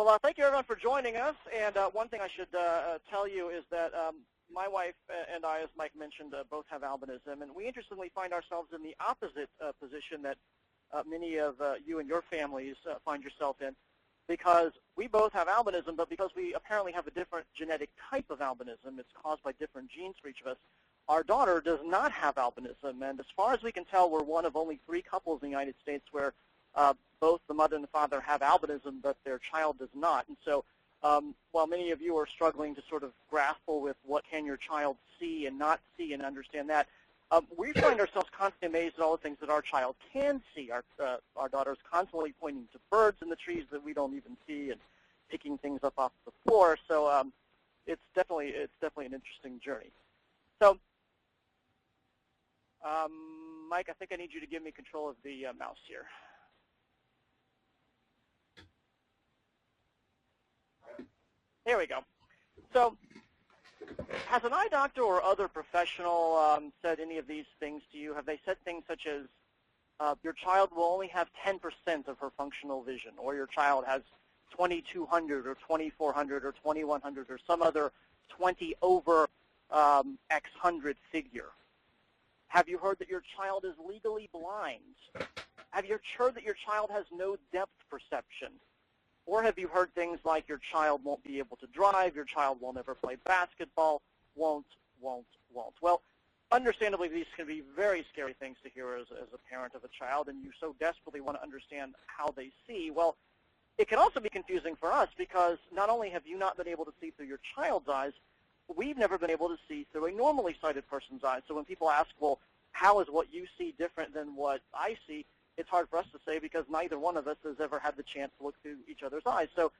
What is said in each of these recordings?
Well, thank you everyone for joining us. And one thing I should tell you is that my wife and I, as Mike mentioned, both have albinism. And we interestingly find ourselves in the opposite position that many of you and your families find yourself in, because we both have albinism, but because we apparently have a different genetic type of albinism, it's caused by different genes for each of us. Our daughter does not have albinism, and as far as we can tell, we're one of only 3 couples in the United States where both the mother and the father have albinism, but their child does not. And so while many of you are struggling to sort of grapple with what can your child see and not see and understand that, we find ourselves constantly amazed at all the things that our child can see. Our daughter is constantly pointing to birds in the trees that we don't even see and picking things up off the floor. So it's definitely an interesting journey. So, Mike, I think I need you to give me control of the mouse here. There we go. So, has an eye doctor or other professional said any of these things to you? Have they said things such as your child will only have 10% of her functional vision, or your child has 2200 or 2400 or 2100 or some other 20 over X hundred figure? Have you heard that your child is legally blind? Have you heard that your child has no depth perception? Or have you heard things like your child won't be able to drive, your child won't ever play basketball, won't? Well, understandably, these can be very scary things to hear as a parent of a child, and you so desperately want to understand how they see. Well, it can also be confusing for us because not only have you not been able to see through your child's eyes, we've never been able to see through a normally sighted person's eyes. So when people ask, well, how is what you see different than what I see, it's hard for us to say because neither one of us has ever had the chance to look through each other's eyes. So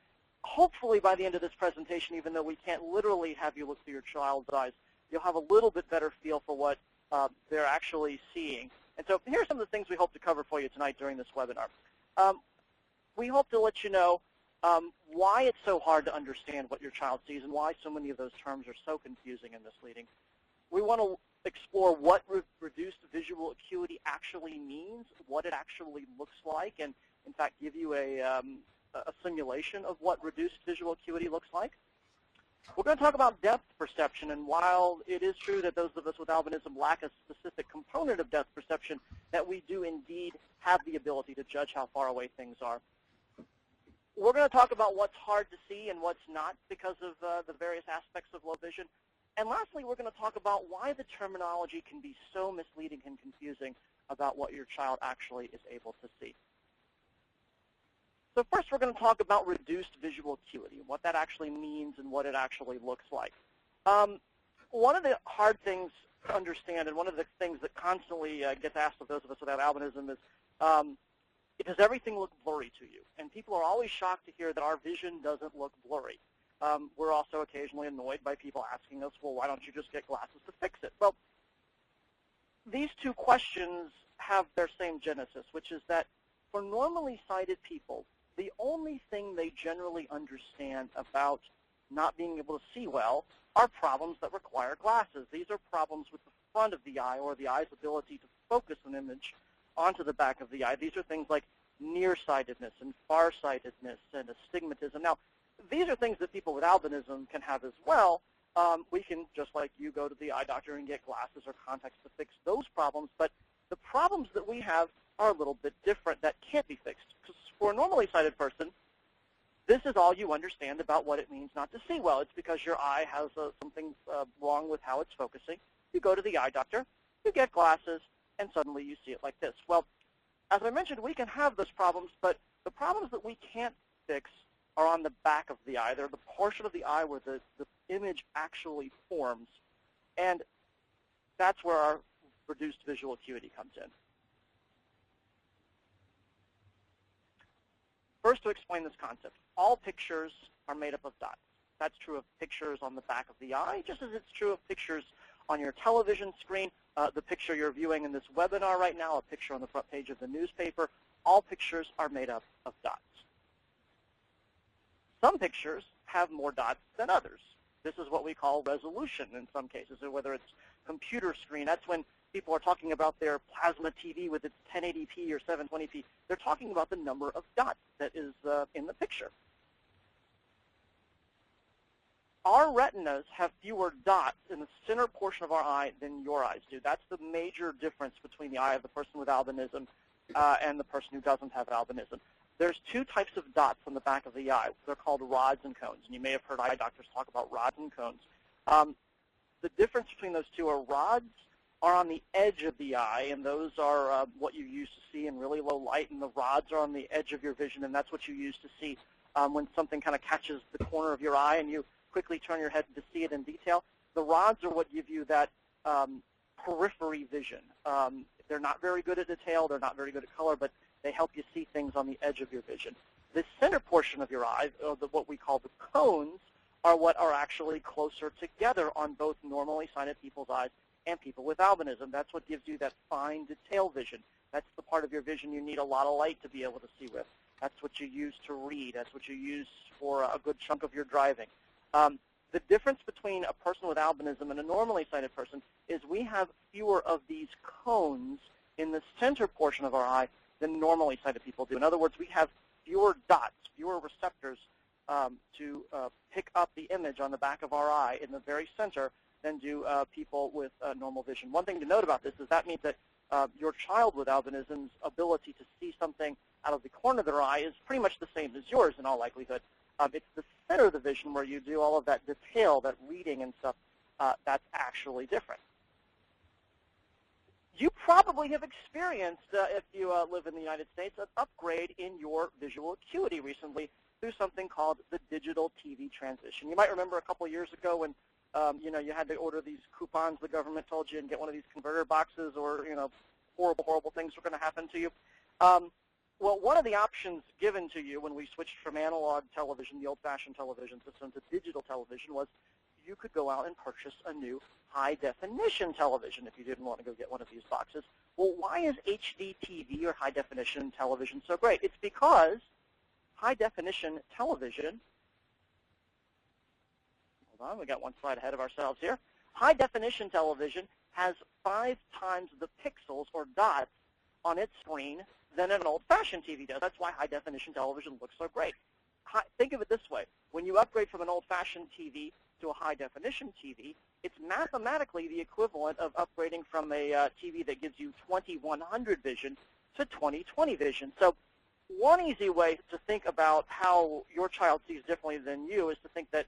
hopefully by the end of this presentation, even though we can't literally have you look through your child's eyes, you'll have a little bit better feel for what they're actually seeing. And so here are some of the things we hope to cover for you tonight during this webinar. We hope to let you know why it's so hard to understand what your child sees and why so many of those terms are so confusing and misleading. We want to explore what reduced visual acuity actually means, what it actually looks like, and in fact give you a simulation of what reduced visual acuity looks like. We're going to talk about depth perception, and while it is true that those of us with albinism lack a specific component of depth perception, that we do indeed have the ability to judge how far away things are. We're going to talk about what's hard to see and what's not because of the various aspects of low vision. And lastly, we're going to talk about why the terminology can be so misleading and confusing about what your child actually is able to see. So first, we're going to talk about reduced visual acuity, what that actually means and what it actually looks like. One of the hard things to understand, and one of the things that constantly gets asked of those of us without albinism is, does everything look blurry to you? And people are always shocked to hear that our vision doesn't look blurry. We're also occasionally annoyed by people asking us, well, why don't you just get glasses to fix it? Well, these two questions have their same genesis, which is that for normally sighted people, the only thing they generally understand about not being able to see well are problems that require glasses. These are problems with the front of the eye or the eye's ability to focus an image onto the back of the eye. These are things like nearsightedness and farsightedness and astigmatism. Now, these are things that people with albinism can have as well. We can, just like you, go to the eye doctor and get glasses or contacts to fix those problems, but the problems that we have are a little bit different that can't be fixed. Because for a normally sighted person, this is all you understand about what it means not to see well. It's because your eye has something wrong with how it's focusing. You go to the eye doctor, you get glasses, and suddenly you see it like this. Well, as I mentioned, we can have those problems, but the problems that we can't fix are on the back of the eye. They're the portion of the eye where the image actually forms, and that's where our reduced visual acuity comes in. First, to explain this concept, all pictures are made up of dots. That's true of pictures on the back of the eye, just as it's true of pictures on your television screen, the picture you're viewing in this webinar right now, a picture on the front page of the newspaper. All pictures are made up of dots. Some pictures have more dots than others. This is what we call resolution in some cases, or whether it's computer screen. That's when people are talking about their plasma TV with its 1080p or 720p. They're talking about the number of dots that is in the picture. our retinas have fewer dots in the center portion of our eye than your eyes do. That's the major difference between the eye of the person with albinism and the person who doesn't have albinism. There's two types of dots on the back of the eye. They're called rods and cones, and you may have heard eye doctors talk about rods and cones. The difference between those two are rods are on the edge of the eye, and those are what you use to see in really low light, and the rods are on the edge of your vision, and that's what you use to see when something kind of catches the corner of your eye and you quickly turn your head to see it in detail. The rods are what give you that periphery vision. They're not very good at detail, they're not very good at color, but they help you see things on the edge of your vision. The center portion of your eye, what we call the cones, are what are actually closer together on both normally sighted people's eyes and people with albinism. That's what gives you that fine detail vision. That's the part of your vision you need a lot of light to be able to see with. That's what you use to read. That's what you use for a good chunk of your driving. The difference between a person with albinism and a normally sighted person is we have fewer of these cones in the center portion of our eye than normally sighted people do. In other words, we have fewer dots, fewer receptors to pick up the image on the back of our eye in the very center than do people with normal vision. One thing to note about this is that means that your child with albinism's ability to see something out of the corner of their eye is pretty much the same as yours in all likelihood. It's the center of the vision where you do all of that detail, that reading and stuff, that's actually different. You probably have experienced, if you live in the United States, an upgrade in your visual acuity recently through something called the digital TV transition. You might remember a couple of years ago when you had to order these coupons the government told you and get one of these converter boxes, or horrible, horrible things were going to happen to you. Well, one of the options given to you when we switched from analog television, the old-fashioned television system, to digital television was you could go out and purchase a new high-definition television if you didn't want to go get one of these boxes. Well, why is HD TV or high-definition television so great? It's because high-definition television, hold on, we got one slide ahead of ourselves here. High-definition television has 5 times the pixels or dots on its screen than an old-fashioned TV does. That's why high-definition television looks so great. Think of it this way. When you upgrade from an old-fashioned TV to a high-definition TV, it's mathematically the equivalent of upgrading from a TV that gives you 2100 vision to 2020 vision. So one easy way to think about how your child sees differently than you is to think that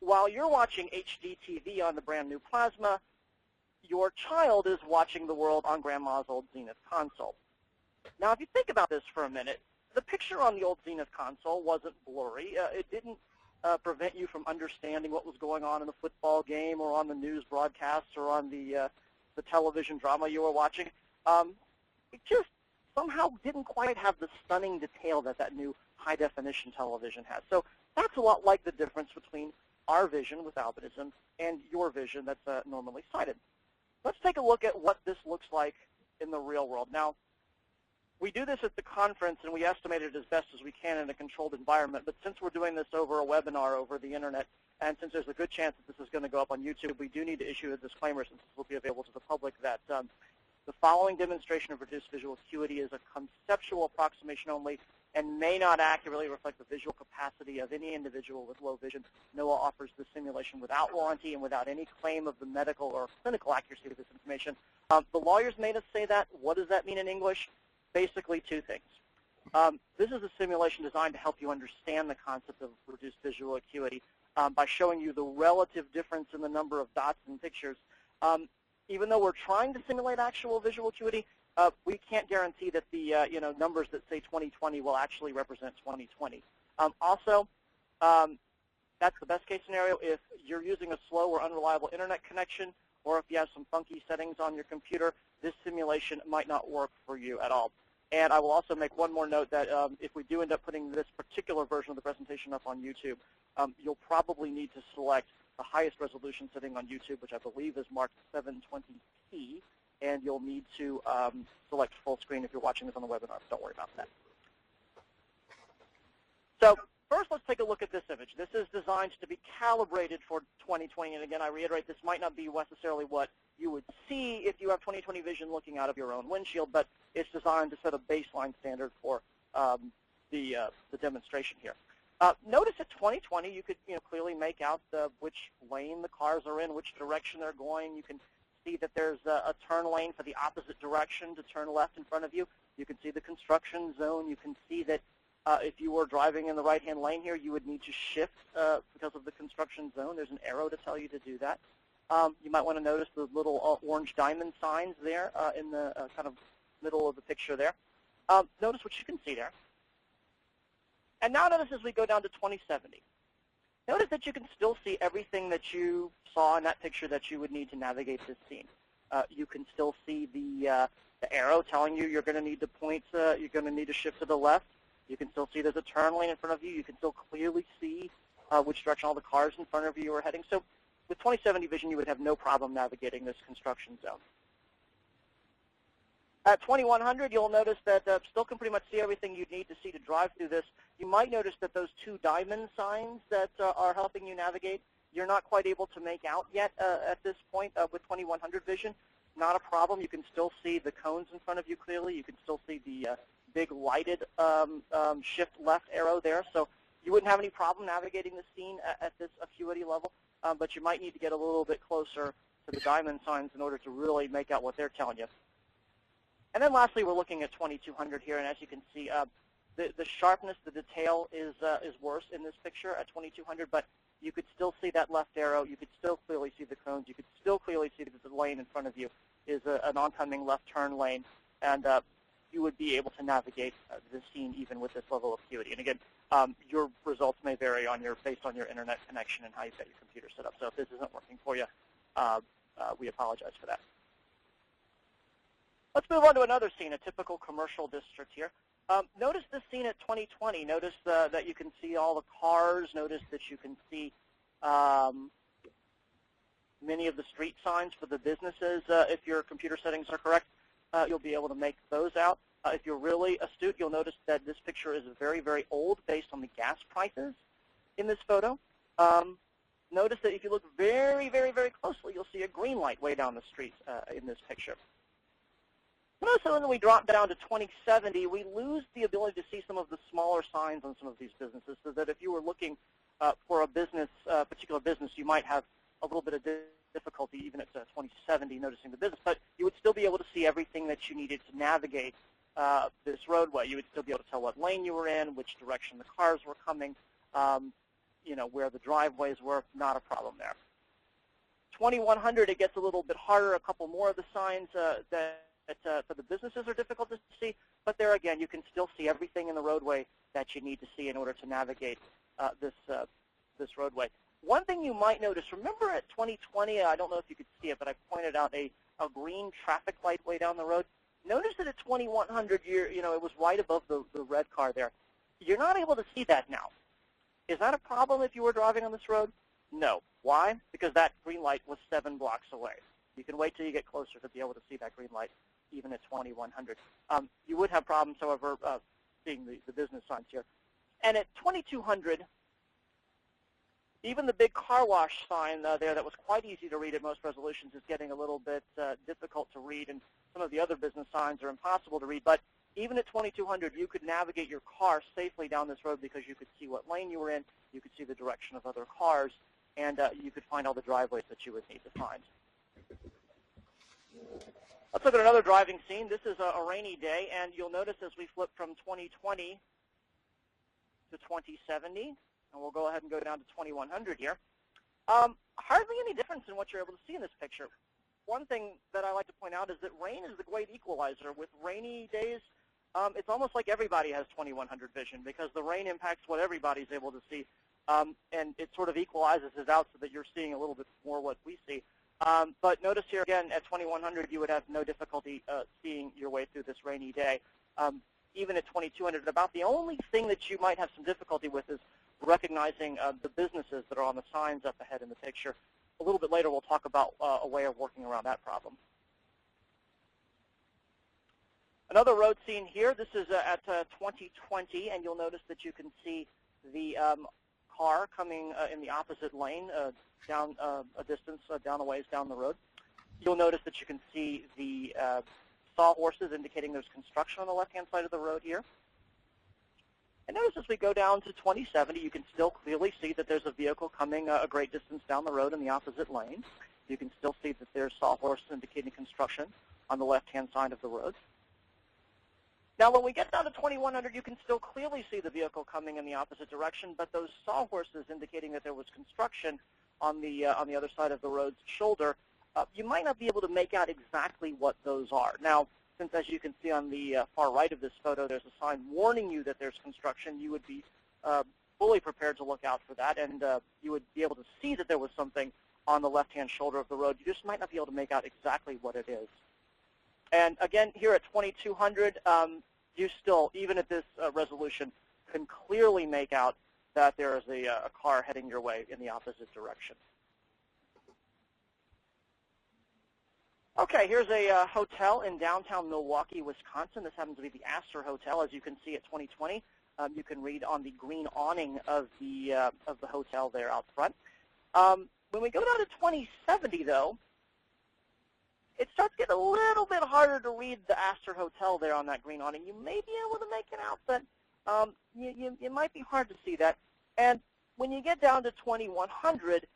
while you're watching HD TV on the brand new Plasma, your child is watching the world on Grandma's old Zenith Console. Now, if you think about this for a minute, the picture on the old Zenith Console wasn't blurry. It didn't prevent you from understanding what was going on in the football game or on the news broadcasts or on the television drama you were watching. It just somehow didn't quite have the stunning detail that that new high-definition television has. So that's a lot like the difference between our vision with albinism and your vision that's normally sighted. Let's take a look at what this looks like in the real world. Now, we do this at the conference, and we estimate it as best as we can in a controlled environment. But since we're doing this over a webinar over the Internet, and since there's a good chance that this is going to go up on YouTube, we do need to issue a disclaimer, since this will be available to the public, that the following demonstration of reduced visual acuity is a conceptual approximation only and may not accurately reflect the visual capacity of any individual with low vision. NOAA offers the simulation without warranty and without any claim of the medical or clinical accuracy of this information. The lawyers made us say that. What does that mean in English? Basically, 2 things. This is a simulation designed to help you understand the concept of reduced visual acuity by showing you the relative difference in the number of dots in pictures. Even though we're trying to simulate actual visual acuity, we can't guarantee that the numbers that say 2020 will actually represent 2020. Also, that's the best case scenario if you're using a slow or unreliable internet connection, or if you have some funky settings on your computer, this simulation might not work for you at all. And I will also make one more note that if we do end up putting this particular version of the presentation up on YouTube, you'll probably need to select the highest resolution setting on YouTube, which I believe is marked 720p, and you'll need to select full screen if you're watching this on the webinar. Don't worry about that. So first, let's take a look at this image. This is designed to be calibrated for 2020, and again, I reiterate, this might not be necessarily what you would see if you have 2020 vision looking out of your own windshield, but it's designed to set a baseline standard for the demonstration here. Notice at 20/20, you could clearly make out which lane the cars are in, which direction they're going. You can see that there's a turn lane for the opposite direction to turn left in front of you. You can see the construction zone. You can see that if you were driving in the right-hand lane here, you would need to shift because of the construction zone. There's an arrow to tell you to do that. You might want to notice the little orange diamond signs there in the kind of middle of the picture there. Notice what you can see there. And now notice as we go down to 20/70. Notice that you can still see everything that you saw in that picture that you would need to navigate this scene. You can still see the arrow telling you you're going to need to point, you're going to need to shift to the left. You can still see there's a turn lane in front of you. You can still clearly see which direction all the cars in front of you are heading. So with 20/70 vision, you would have no problem navigating this construction zone. At 2100, you'll notice that still can pretty much see everything you'd need to see to drive through this. You might notice that those two diamond signs that are helping you navigate, you're not quite able to make out yet at this point with 2100 vision. Not a problem. You can still see the cones in front of you clearly. You can still see the big lighted shift left arrow there. So you wouldn't have any problem navigating the scene at this acuity level, but you might need to get a little bit closer to the diamond signs in order to really make out what they're telling you. And then lastly, we're looking at 2200 here, and as you can see, the sharpness, the detail is worse in this picture at 2200, but you could still see that left arrow. You could still clearly see the cones. You could still clearly see that the lane in front of you is an oncoming left turn lane, and you would be able to navigate the scene even with this level of acuity. And again, your results may vary based on your internet connection and how you've got your computer set up. So if this isn't working for you, we apologize for that. Let's move on to another scene, a typical commercial district here. Notice this scene at 20/20. Notice that you can see all the cars. Notice that you can see many of the street signs for the businesses. If your computer settings are correct, you'll be able to make those out. If you're really astute, you'll notice that this picture is very, very old based on the gas prices in this photo. Notice that if you look very, very, very closely, you'll see a green light way down the street in this picture. Notice that when we drop down to 20/70, we lose the ability to see some of the smaller signs on some of these businesses, so that if you were looking for a business, particular business, you might have a little bit of difficulty even at 20/70 noticing the business, but you would still be able to see everything that you needed to navigate this roadway. You would still be able to tell what lane you were in, which direction the cars were coming, where the driveways were. Not a problem there. 2100, it gets a little bit harder. A couple more of the signs that for the businesses are difficult to see, but there again, you can still see everything in the roadway that you need to see in order to navigate this roadway. One thing you might notice, remember at 20/20, I don't know if you could see it, but I pointed out a green traffic light way down the road. Notice that at 2100, it was right above the red car there. You're not able to see that now. Is that a problem if you were driving on this road? No. Why? Because that green light was 7 blocks away. You can wait till you get closer to be able to see that green light, even at 2100. You would have problems, however, seeing the business signs here. And at 2200, even the big car wash sign there that was quite easy to read at most resolutions is getting a little bit difficult to read, and some of the other business signs are impossible to read. But even at 2200, you could navigate your car safely down this road because you could see what lane you were in, you could see the direction of other cars, and you could find all the driveways that you would need to find. Let's look at another driving scene. This is a rainy day, and you'll notice as we flip from 2020 to 2070, and we'll go ahead and go down to 2100 here, hardly any difference in what you're able to see in this picture. One thing that I like to point out is that rain is the great equalizer. With rainy days, it's almost like everybody has 2100 vision because the rain impacts what everybody's able to see, and it sort of equalizes it out so that you're seeing a little bit more what we see. But notice here again, at 2100, you would have no difficulty seeing your way through this rainy day. Even at 2200, about the only thing that you might have some difficulty with is recognizing the businesses that are on the signs up ahead in the picture. A little bit later, we'll talk about a way of working around that problem. Another road scene here. This is at 2020, and you'll notice that you can see the car coming in the opposite lane down a distance, down a ways down the road. You'll notice that you can see the sawhorses indicating there's construction on the left-hand side of the road here. And notice as we go down to 2070, you can still clearly see that there's a vehicle coming a great distance down the road in the opposite lane. You can still see that there's sawhorses indicating construction on the left-hand side of the road. Now, when we get down to 2100, you can still clearly see the vehicle coming in the opposite direction, but those sawhorses indicating that there was construction on the other side of the road's shoulder, you might not be able to make out exactly what those are. Now, since as you can see on the far right of this photo, there's a sign warning you that there's construction, you would be fully prepared to look out for that, and you would be able to see that there was something on the left-hand shoulder of the road. You just might not be able to make out exactly what it is. And again, here at 2200, you still, even at this resolution, can clearly make out that there is a car heading your way in the opposite direction. Okay, here's a hotel in downtown Milwaukee, Wisconsin. This happens to be the Astor Hotel. As you can see at 2020, you can read on the green awning of the hotel there out front. When we go down to 2070, though, it starts getting a little bit harder to read the Astor Hotel there on that green awning. You may be able to make it out, but you might be hard to see that. And when you get down to 2100,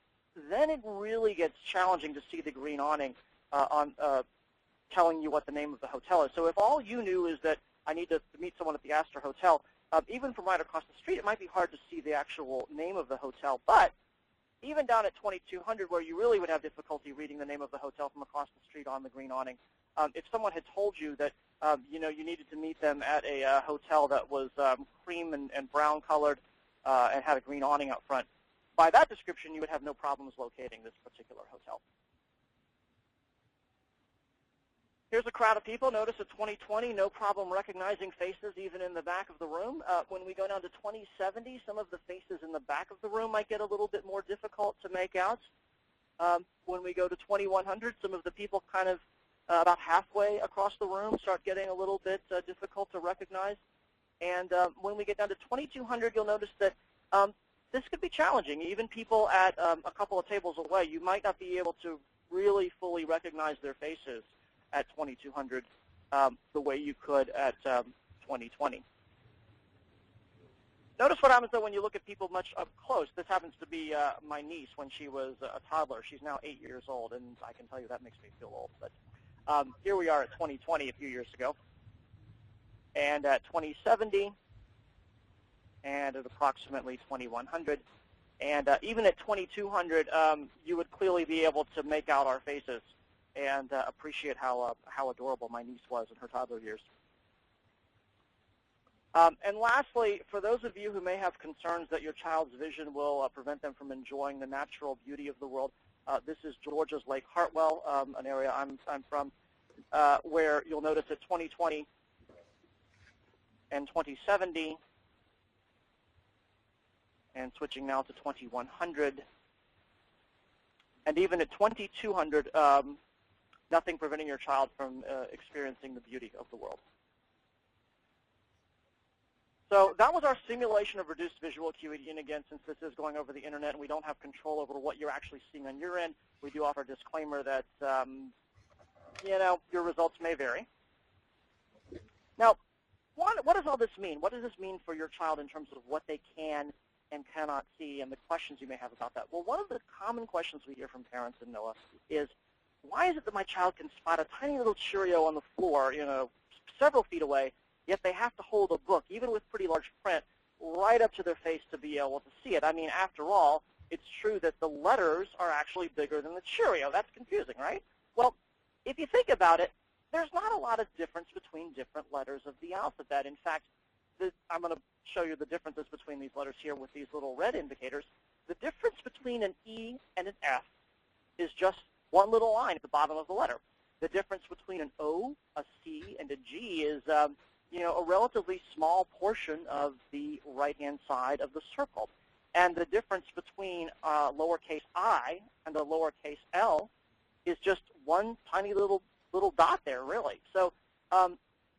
then it really gets challenging to see the green awning telling you what the name of the hotel is. So if all you knew is that I need to meet someone at the Astor Hotel, even from right across the street, it might be hard to see the actual name of the hotel. But even down at 2200, where you really would have difficulty reading the name of the hotel from across the street on the green awning, if someone had told you that you needed to meet them at a hotel that was cream and brown colored and had a green awning out front, by that description, you would have no problems locating this particular hotel. Here's a crowd of people. Notice at 2020, no problem recognizing faces even in the back of the room. When we go down to 2070, some of the faces in the back of the room might get a little bit more difficult to make out. When we go to 2100, some of the people kind of about halfway across the room start getting a little bit difficult to recognize. And when we get down to 2200, you'll notice that this could be challenging. Even people at a couple of tables away, you might not be able to really fully recognize their faces at 2200 the way you could at 2020. Notice what happens, though, when you look at people much up close. This happens to be my niece when she was a toddler. She's now 8 years old, and I can tell you that makes me feel old. But here we are at 2020 a few years ago, and at 2070, and at approximately 2100. And even at 2200, you would clearly be able to make out our faces and appreciate how adorable my niece was in her toddler years. And lastly, for those of you who may have concerns that your child's vision will prevent them from enjoying the natural beauty of the world, this is Georgia's Lake Hartwell, an area I'm from, where you'll notice at 2020 and 2070, and switching now to 2100, and even at 2200, nothing preventing your child from experiencing the beauty of the world. So that was our simulation of reduced visual acuity. And again, since this is going over the internet and we don't have control over what you're actually seeing on your end, we do offer a disclaimer that your results may vary. Now, what does all this mean? What does this mean for your child in terms of what they can and cannot see and the questions you may have about that? Well, one of the common questions we hear from parents in NOAA is, why is it that my child can spot a tiny little Cheerio on the floor, several feet away, yet they have to hold a book, even with pretty large print, right up to their face to be able to see it? I mean, after all, it's true that the letters are actually bigger than the Cheerio. That's confusing, right? Well, if you think about it, there's not a lot of difference between different letters of the alphabet. In fact, I'm going to show you the differences between these letters here with these little red indicators. The difference between an E and an F is just one little line at the bottom of the letter. The difference between an O, a C, and a G is, a relatively small portion of the right-hand side of the circle. And the difference between lowercase I and a lowercase l is just one tiny little dot there, really. So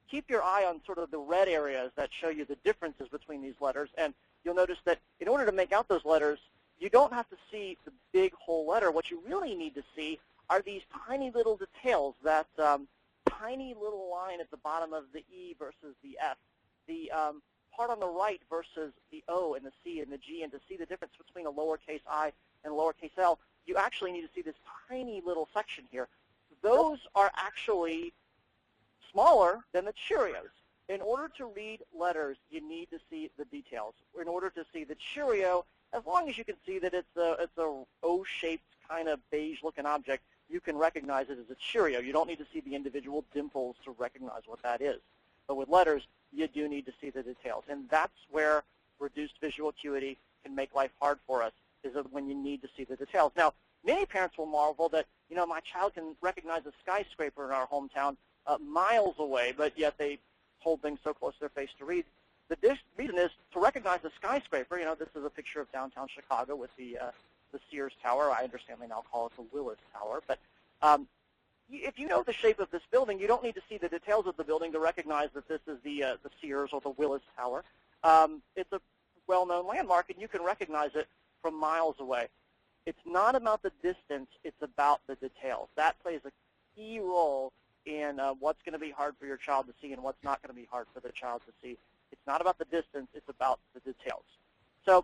keep your eye on sort of the red areas that show you the differences between these letters, and you'll notice that in order to make out those letters, you don't have to see the big whole letter. What you really need to see are these tiny little details, that tiny little line at the bottom of the E versus the F, the part on the right versus the O and the C and the G, and to see the difference between a lowercase I and a lowercase L, you actually need to see this tiny little section here. Those are actually smaller than the Cheerios. In order to read letters, you need to see the details. In order to see the Cheerio, as long as you can see that it's a O-shaped kind of beige-looking object, you can recognize it as a Cheerio. You don't need to see the individual dimples to recognize what that is. But with letters, you do need to see the details. And that's where reduced visual acuity can make life hard for us, is when you need to see the details. Now, many parents will marvel that, you know, my child can recognize a skyscraper in our hometown miles away, but yet they hold things so close to their face to read. The reason is to recognize a skyscraper. You know, this is a picture of downtown Chicago with the Sears Tower. I understand they now call it the Willis Tower. But if you know the shape of this building, you don't need to see the details of the building to recognize that this is the Sears or the Willis Tower. It's a well-known landmark, and you can recognize it from miles away. It's not about the distance. It's about the details. That plays a key role in what's going to be hard for your child to see and what's not going to be hard for the child to see. It's not about the distance. It's about the details. So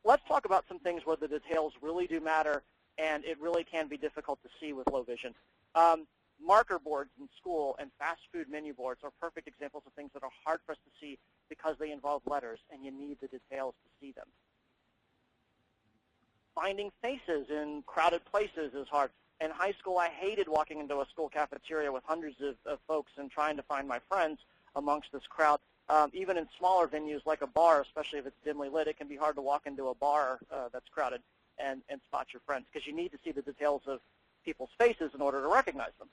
let's talk about some things where the details really do matter, and it really can be difficult to see with low vision. Marker boards in school and fast food menu boards are perfect examples of things that are hard for us to see because they involve letters, and you need the details to see them. Finding faces in crowded places is hard. In high school, I hated walking into a school cafeteria with hundreds of folks and trying to find my friends amongst this crowd. Even in smaller venues like a bar, especially if it's dimly lit, it can be hard to walk into a bar that's crowded and spot your friends because you need to see the details of people's faces in order to recognize them.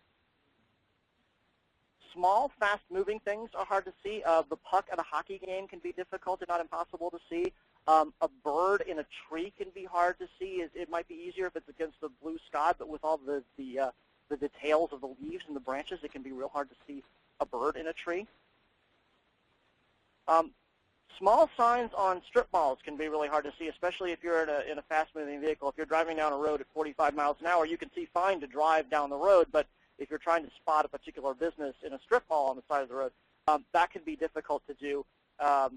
Small, fast-moving things are hard to see. The puck at a hockey game can be difficult, if not impossible to see. A bird in a tree can be hard to see. It might be easier if it's against the blue sky, but with all the details of the leaves and the branches, it can be real hard to see a bird in a tree. Small signs on strip malls can be really hard to see, especially if you're in a fast-moving vehicle. If you're driving down a road at 45 miles an hour, you can see fine to drive down the road, but if you're trying to spot a particular business in a strip mall on the side of the road, that can be difficult to do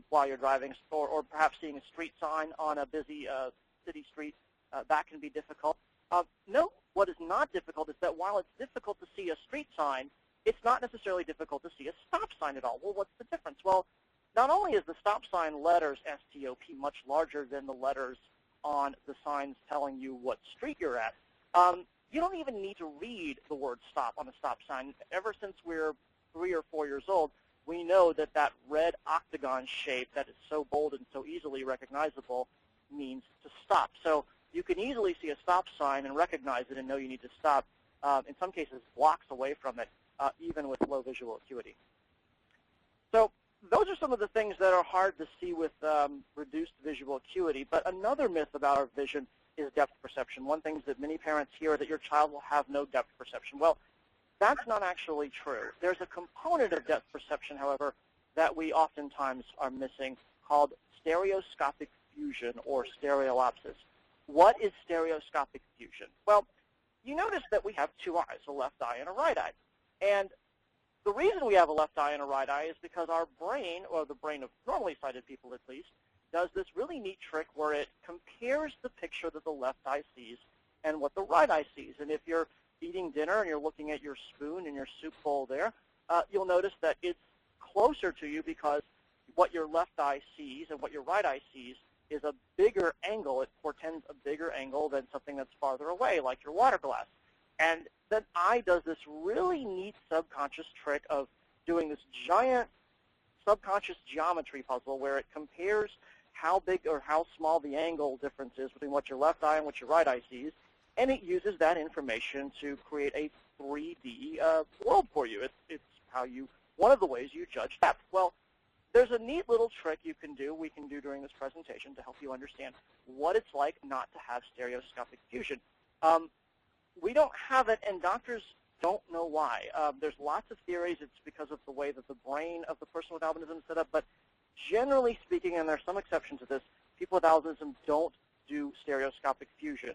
while you're driving, or perhaps seeing a street sign on a busy city street. That can be difficult. Note what is not difficult is that while it's difficult to see a street sign, it's not necessarily difficult to see a stop sign at all. Well, what's the difference? Well, not only is the stop sign letters S-T-O-P much larger than the letters on the signs telling you what street you're at, you don't even need to read the word stop on a stop sign. Ever since we're 3 or 4 years old, we know that that red octagon shape that is so bold and so easily recognizable means to stop. So you can easily see a stop sign and recognize it and know you need to stop, in some cases blocks away from it, even with low visual acuity. So those are some of the things that are hard to see with reduced visual acuity. But another myth about our vision is depth perception. One thing that many parents hear is that your child will have no depth perception. Well, that's not actually true. There's a component of depth perception, however, that we oftentimes are missing called stereoscopic fusion or stereolapsis. What is stereoscopic fusion? Well, you notice that we have two eyes, a left eye and a right eye. And the reason we have a left eye and a right eye is because our brain, or the brain of normally sighted people at least, does this really neat trick where it compares the picture that the left eye sees and what the right eye sees. And if you're eating dinner and you're looking at your spoon and your soup bowl there, you'll notice that it's closer to you because what your left eye sees and what your right eye sees is a bigger angle. It portends a bigger angle than something that's farther away, like your water glass. And the eye does this really neat subconscious trick of doing this giant subconscious geometry puzzle where it compares how big or how small the angle difference is between what your left eye and what your right eye sees, and it uses that information to create a 3D world for you. It's how one of the ways you judge depth. Well, there's a neat little trick we can do during this presentation to help you understand what it's like not to have stereoscopic fusion. We don't have it, and doctors don't know why. There's lots of theories. It's because of the way that the brain of the person with albinism is set up, but generally speaking, and there are some exceptions to this, people with albinism don't do stereoscopic fusion.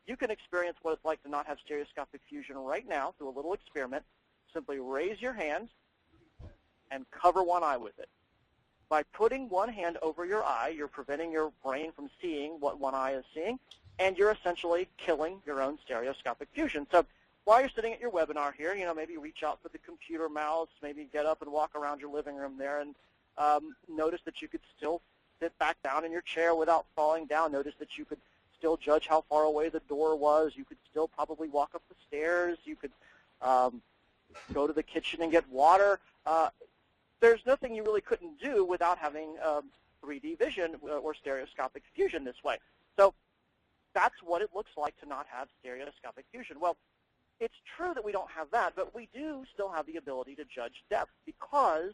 You can experience what it's like to not have stereoscopic fusion right now through a little experiment. Simply raise your hand and cover one eye with it. By putting one hand over your eye, you're preventing your brain from seeing what one eye is seeing, and you're essentially killing your own stereoscopic fusion. So while you're sitting at your webinar here, maybe reach out for the computer mouse, maybe get up and walk around your living room there, and notice that you could still sit back down in your chair without falling down. Notice that you could still judge how far away the door was. You could still probably walk up the stairs. You could go to the kitchen and get water. There's nothing you really couldn't do without having 3D vision or stereoscopic fusion this way. So that's what it looks like to not have stereoscopic fusion. Well, it's true that we don't have that, but we do still have the ability to judge depth, because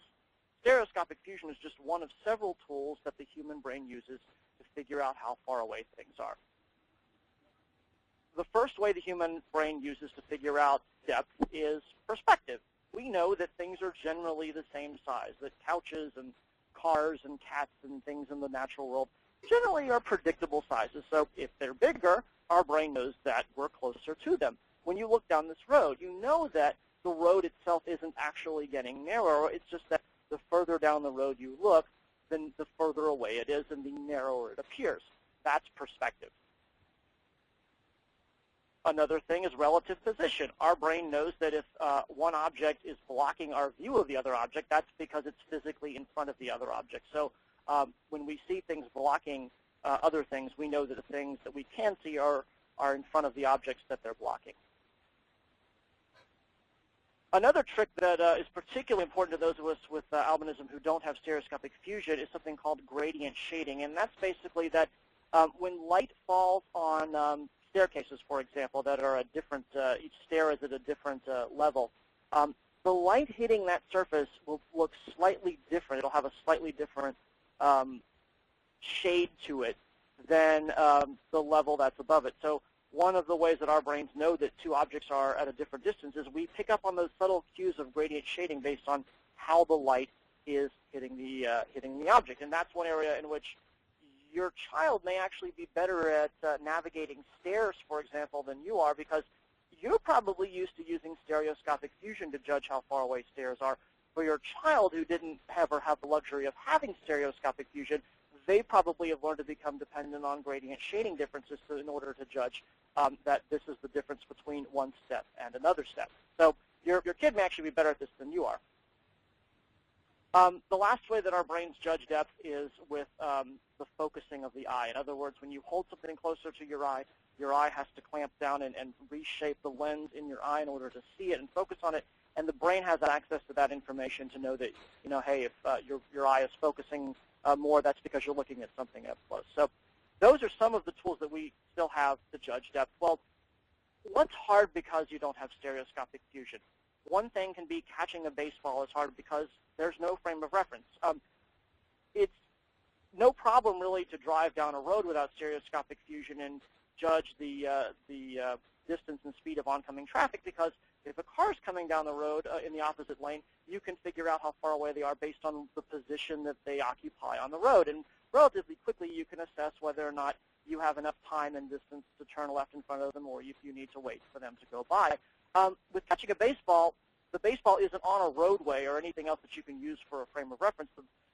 stereoscopic fusion is just one of several tools that the human brain uses to figure out how far away things are. The first way the human brain uses to figure out depth is perspective. We know that things are generally the same size, that couches and cars and cats and things in the natural world generally are predictable sizes. So if they're bigger, our brain knows that we're closer to them. When you look down this road, you know that the road itself isn't actually getting narrower. It's just that the further down the road you look, then the further away it is and the narrower it appears. That's perspective. Another thing is relative position. Our brain knows that if one object is blocking our view of the other object, that's because it's physically in front of the other object. So when we see things blocking other things, we know that the things that we can see are in front of the objects that they're blocking. Another trick that is particularly important to those of us with albinism who don't have stereoscopic fusion is something called gradient shading. And that's basically that when light falls on staircases, for example, that are at different, each stair is at a different level, the light hitting that surface will look slightly different. It'll have a slightly different shade to it than the level that's above it. So one of the ways that our brains know that two objects are at a different distance is we pick up on those subtle cues of gradient shading based on how the light is hitting the object. And that's one area in which your child may actually be better at navigating stairs, for example, than you are, because you're probably used to using stereoscopic fusion to judge how far away stairs are. For your child who didn't ever have the luxury of having stereoscopic fusion, they probably have learned to become dependent on gradient shading differences in order to judge that this is the difference between one step and another step. So your kid may actually be better at this than you are. The last way that our brains judge depth is with the focusing of the eye. In other words, when you hold something closer to your eye has to clamp down and reshape the lens in your eye in order to see it and focus on it. And the brain has access to that information to know that, hey, if your eye is focusing more, that's because you're looking at something up close. So those are some of the tools that we still have to judge depth. Well, what's hard because you don't have stereoscopic fusion? One thing can be catching a baseball is hard because there's no frame of reference. It's no problem really to drive down a road without stereoscopic fusion and judge the distance and speed of oncoming traffic, because if a car is coming down the road in the opposite lane, you can figure out how far away they are based on the position that they occupy on the road. And relatively quickly, you can assess whether or not you have enough time and distance to turn left in front of them, or if you need to wait for them to go by. With catching a baseball, the baseball isn't on a roadway or anything else that you can use for a frame of reference.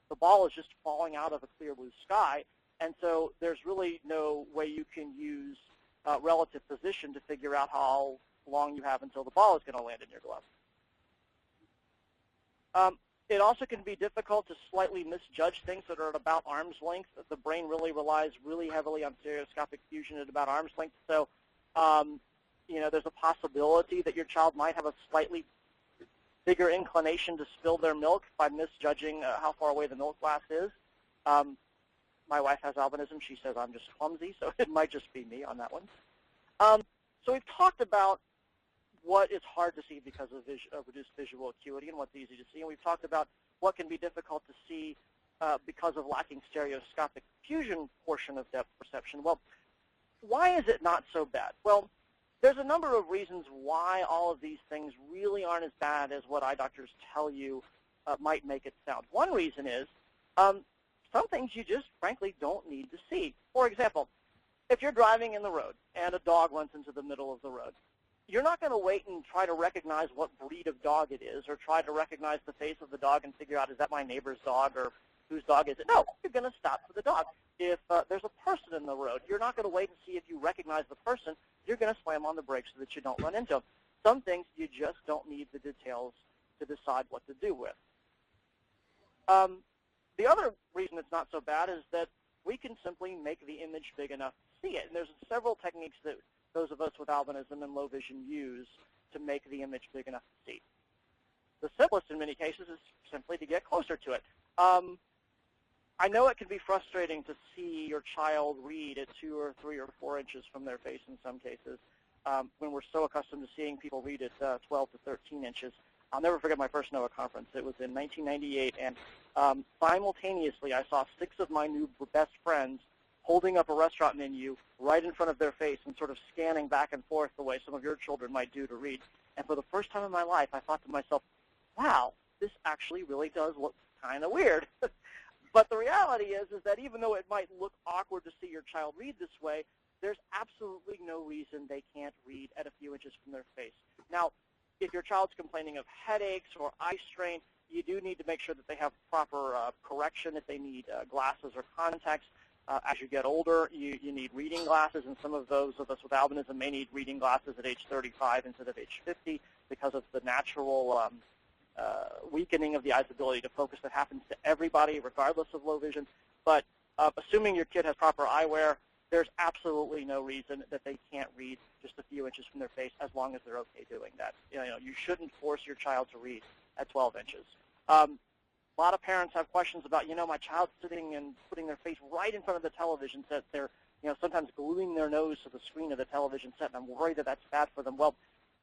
The ball is just falling out of a clear blue sky, and so there's really no way you can use relative position to figure out how long you have until the ball is going to land in your glove. It also can be difficult to slightly misjudge things that are at about arm's length. The brain really relies really heavily on stereoscopic fusion at about arm's length. So, there's a possibility that your child might have a slightly bigger inclination to spill their milk by misjudging how far away the milk glass is. My wife has albinism. She says I'm just clumsy, so it might just be me on that one. So we've talked about what is hard to see because of reduced visual acuity and what's easy to see. And we've talked about what can be difficult to see because of lacking stereoscopic fusion portion of depth perception. Well, why is it not so bad? Well, there's a number of reasons why all of these things really aren't as bad as what eye doctors tell you might make it sound. One reason is some things you just, frankly, don't need to see. For example, if you're driving in the road and a dog runs into the middle of the road, you're not going to wait and try to recognize what breed of dog it is or try to recognize the face of the dog and figure out, is that my neighbor's dog or whose dog is it? No, you're going to stop for the dog. If there's a person in the road, you're not going to wait and see if you recognize the person. You're going to slam on the brakes so that you don't run into them. Some things you just don't need the details to decide what to do with. The other reason it's not so bad is that we can simply make the image big enough to see it. And there's several techniques that those of us with albinism and low vision use to make the image big enough to see. The simplest in many cases is simply to get closer to it. I know it can be frustrating to see your child read at 2 or 3 or 4 inches from their face in some cases, when we're so accustomed to seeing people read at 12 to 13 inches. I'll never forget my first NOAA conference. It was in 1998, and simultaneously I saw 6 of my new best friends holding up a restaurant menu right in front of their face and sort of scanning back and forth the way some of your children might do to read. And for the first time in my life, I thought to myself, wow, this actually really does look kind of weird. But the reality is that even though it might look awkward to see your child read this way, there's absolutely no reason they can't read at a few inches from their face. Now, if your child's complaining of headaches or eye strain, you do need to make sure that they have proper correction if they need glasses or contacts. As you get older, you need reading glasses, and some of those of us with albinism may need reading glasses at age 35 instead of age 50 because of the natural weakening of the eye's ability to focus that happens to everybody regardless of low vision. But assuming your kid has proper eyewear, there's absolutely no reason that they can't read just a few inches from their face as long as they're okay doing that. You shouldn't force your child to read at 12 inches. A lot of parents have questions about, my child's sitting and putting their face right in front of the television set. They're, sometimes gluing their nose to the screen of the television set, and I'm worried that that's bad for them. Well,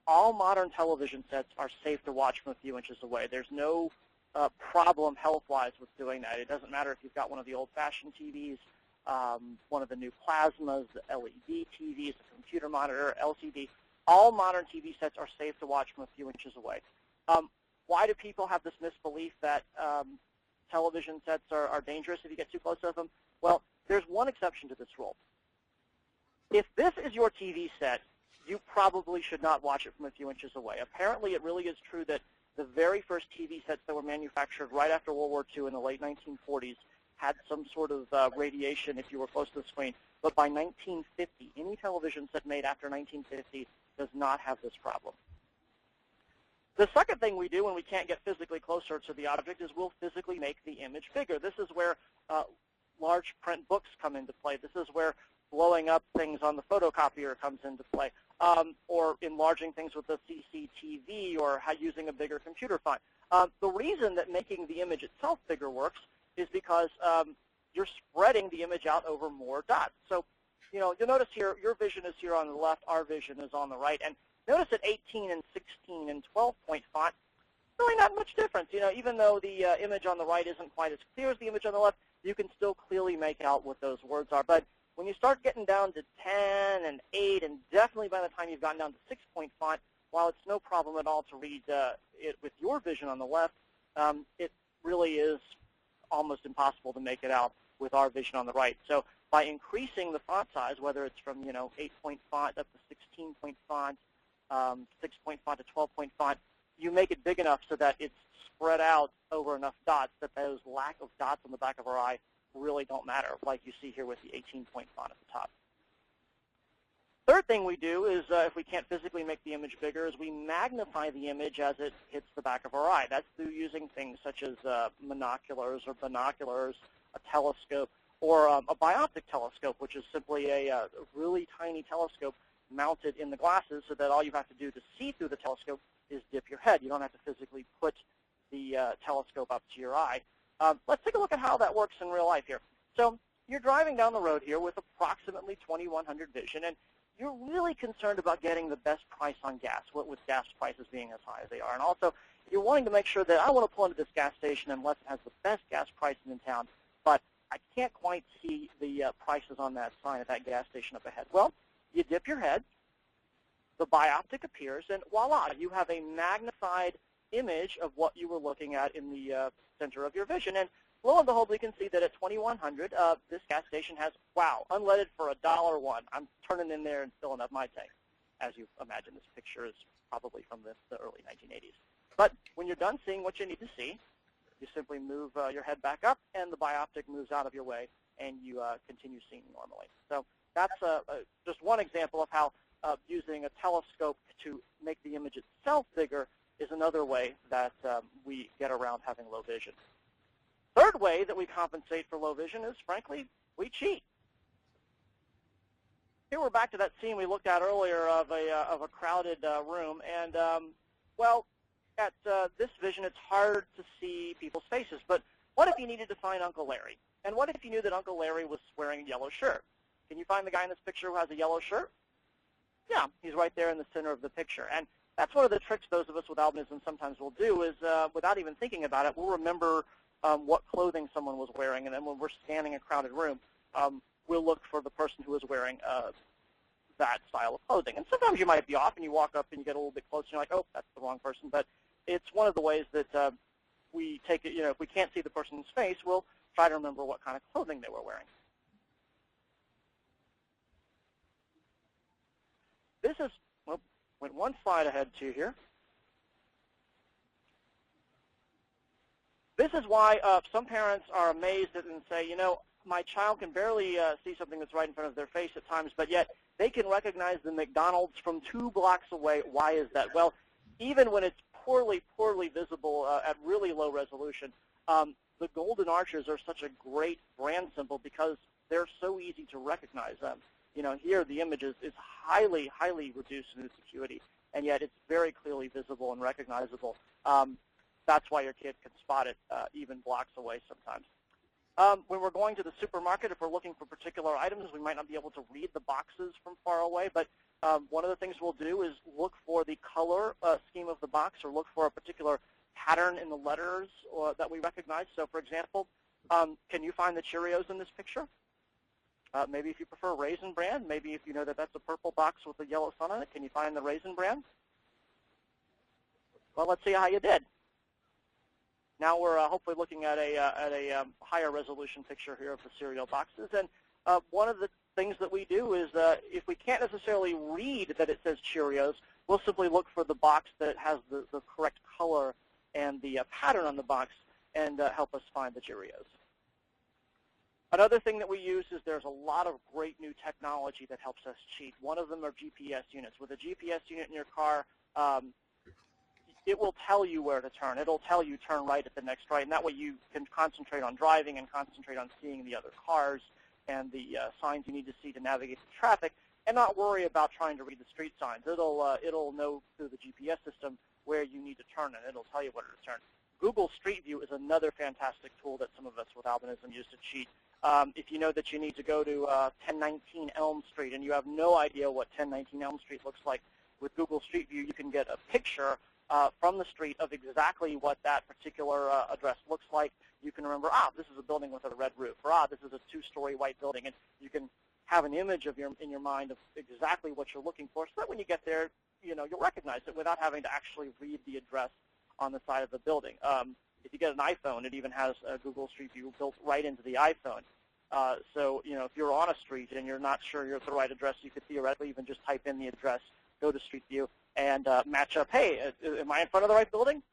all modern television sets are safe to watch from a few inches away. There's no problem health-wise with doing that. It doesn't matter if you've got one of the old-fashioned TVs, one of the new plasmas, the LED TVs, the computer monitor, LCD. All modern TV sets are safe to watch from a few inches away. Why do people have this misbelief that television sets are dangerous if you get too close to them? Well, there's one exception to this rule. If this is your TV set, you probably should not watch it from a few inches away. Apparently, it really is true that the very first TV sets that were manufactured right after World War II in the late 1940s had some sort of radiation if you were close to the screen. But by 1950, any television set made after 1950 does not have this problem. The second thing we do when we can't get physically closer to the object is we'll physically make the image bigger. This is where large print books come into play. This is where blowing up things on the photocopier comes into play, or enlarging things with the CCTV, or using a bigger computer font. The reason that making the image itself bigger works is because you're spreading the image out over more dots. So, you'll notice here, your vision is here on the left, our vision is on the right, and notice that 18 and 16 and 12-point font, really not much difference. Even though the image on the right isn't quite as clear as the image on the left, you can still clearly make out what those words are. But when you start getting down to 10 and 8, and definitely by the time you've gotten down to 6-point font, while it's no problem at all to read it with your vision on the left, it really is almost impossible to make it out with our vision on the right. So by increasing the font size, whether it's from 8-point font up to 16-point font, 6-point font to 12-point font, you make it big enough so that it's spread out over enough dots that those lack of dots on the back of our eye really don't matter, like you see here with the 18-point font at the top. Third thing we do is, if we can't physically make the image bigger, is we magnify the image as it hits the back of our eye. That's through using things such as monoculars or binoculars, a telescope, or a bioptic telescope, which is simply a really tiny telescope mounted in the glasses so that all you have to do to see through the telescope is dip your head. You don't have to physically put the telescope up to your eye. Let's take a look at how that works in real life here. So you're driving down the road here with approximately 2100 vision, and you're really concerned about getting the best price on gas, with gas prices being as high as they are. And also, you're wanting to make sure that I want to pull into this gas station unless it has the best gas prices in town, but I can't quite see the prices on that sign at that gas station up ahead. Well, you dip your head, the bioptic appears, and voila, you have a magnified image of what you were looking at in the center of your vision. And lo and behold, we can see that at 2100, this gas station has, wow, unleaded for $1.01. I'm turning in there and filling up my tank. As you imagine, this picture is probably from the early 1980s. But when you're done seeing what you need to see, You simply move your head back up, and the bioptic moves out of your way, and you continue seeing normally. So that's just one example of how using a telescope to make the image itself bigger is another way that we get around having low vision. Third way that we compensate for low vision is, frankly, we cheat. Here we're back to that scene we looked at earlier of a crowded room, and well, at this vision, it's hard to see people's faces. But what if you needed to find Uncle Larry? And what if you knew that Uncle Larry was wearing a yellow shirt? Can you find the guy in this picture who has a yellow shirt? Yeah, he's right there in the center of the picture. And that's one of the tricks those of us with albinism sometimes will do is, without even thinking about it, we'll remember what clothing someone was wearing. And then when we're scanning a crowded room, we'll look for the person who is wearing that style of clothing. And sometimes you might be off, and you walk up and you get a little bit closer, and you're like, oh, that's the wrong person. But it's one of the ways that we take it, if we can't see the person's face, we'll try to remember what kind of clothing they were wearing. This is, well, went one slide ahead to here. This is why some parents are amazed and say, my child can barely see something that's right in front of their face at times, but yet they can recognize the McDonald's from 2 blocks away. Why is that? Well, even when it's poorly visible at really low resolution, the golden arches are such a great brand symbol because they're so easy to recognize them. Here the image is highly reduced in its acuity, and yet it's very clearly visible and recognizable. That's why your kid can spot it even blocks away sometimes. When we're going to the supermarket, if we're looking for particular items, we might not be able to read the boxes from far away, but one of the things we'll do is look for the color scheme of the box or look for a particular pattern in the letters that we recognize. So, for example, can you find the Cheerios in this picture? Maybe if you prefer Raisin Bran, maybe if you know that that's a purple box with a yellow sun on it, can you find the Raisin Bran? Well, let's see how you did. Now we're hopefully looking at a higher resolution picture here of the cereal boxes. And one of the things that we do is if we can't necessarily read that it says Cheerios, we'll simply look for the box that has the correct color and the pattern on the box and help us find the Cheerios. Another thing that we use is there's a lot of great new technology that helps us cheat. One of them are GPS units. With a GPS unit in your car, it will tell you where to turn. It'll tell you turn right at the next right, and that way you can concentrate on driving and concentrate on seeing the other cars and the signs you need to see to navigate the traffic, and not worry about trying to read the street signs. It'll know through the GPS system where you need to turn, and it'll tell you where to turn. Google Street View is another fantastic tool that some of us with albinism use to cheat. If you know that you need to go to 1019 Elm Street and you have no idea what 1019 Elm Street looks like, with Google Street View you can get a picture from the street of exactly what that particular address looks like. You can remember, this is a building with a red roof, or this is a 2-story white building, and you can have an image of in your mind of exactly what you're looking for, so that when you get there, you'll recognize it without having to actually read the address on the side of the building. If you get an iPhone, it even has Google Street View built right into the iPhone. So, if you're on a street and you're not sure you're at the right address, you could theoretically even just type in the address, go to Street View, and match up, hey, am I in front of the right building?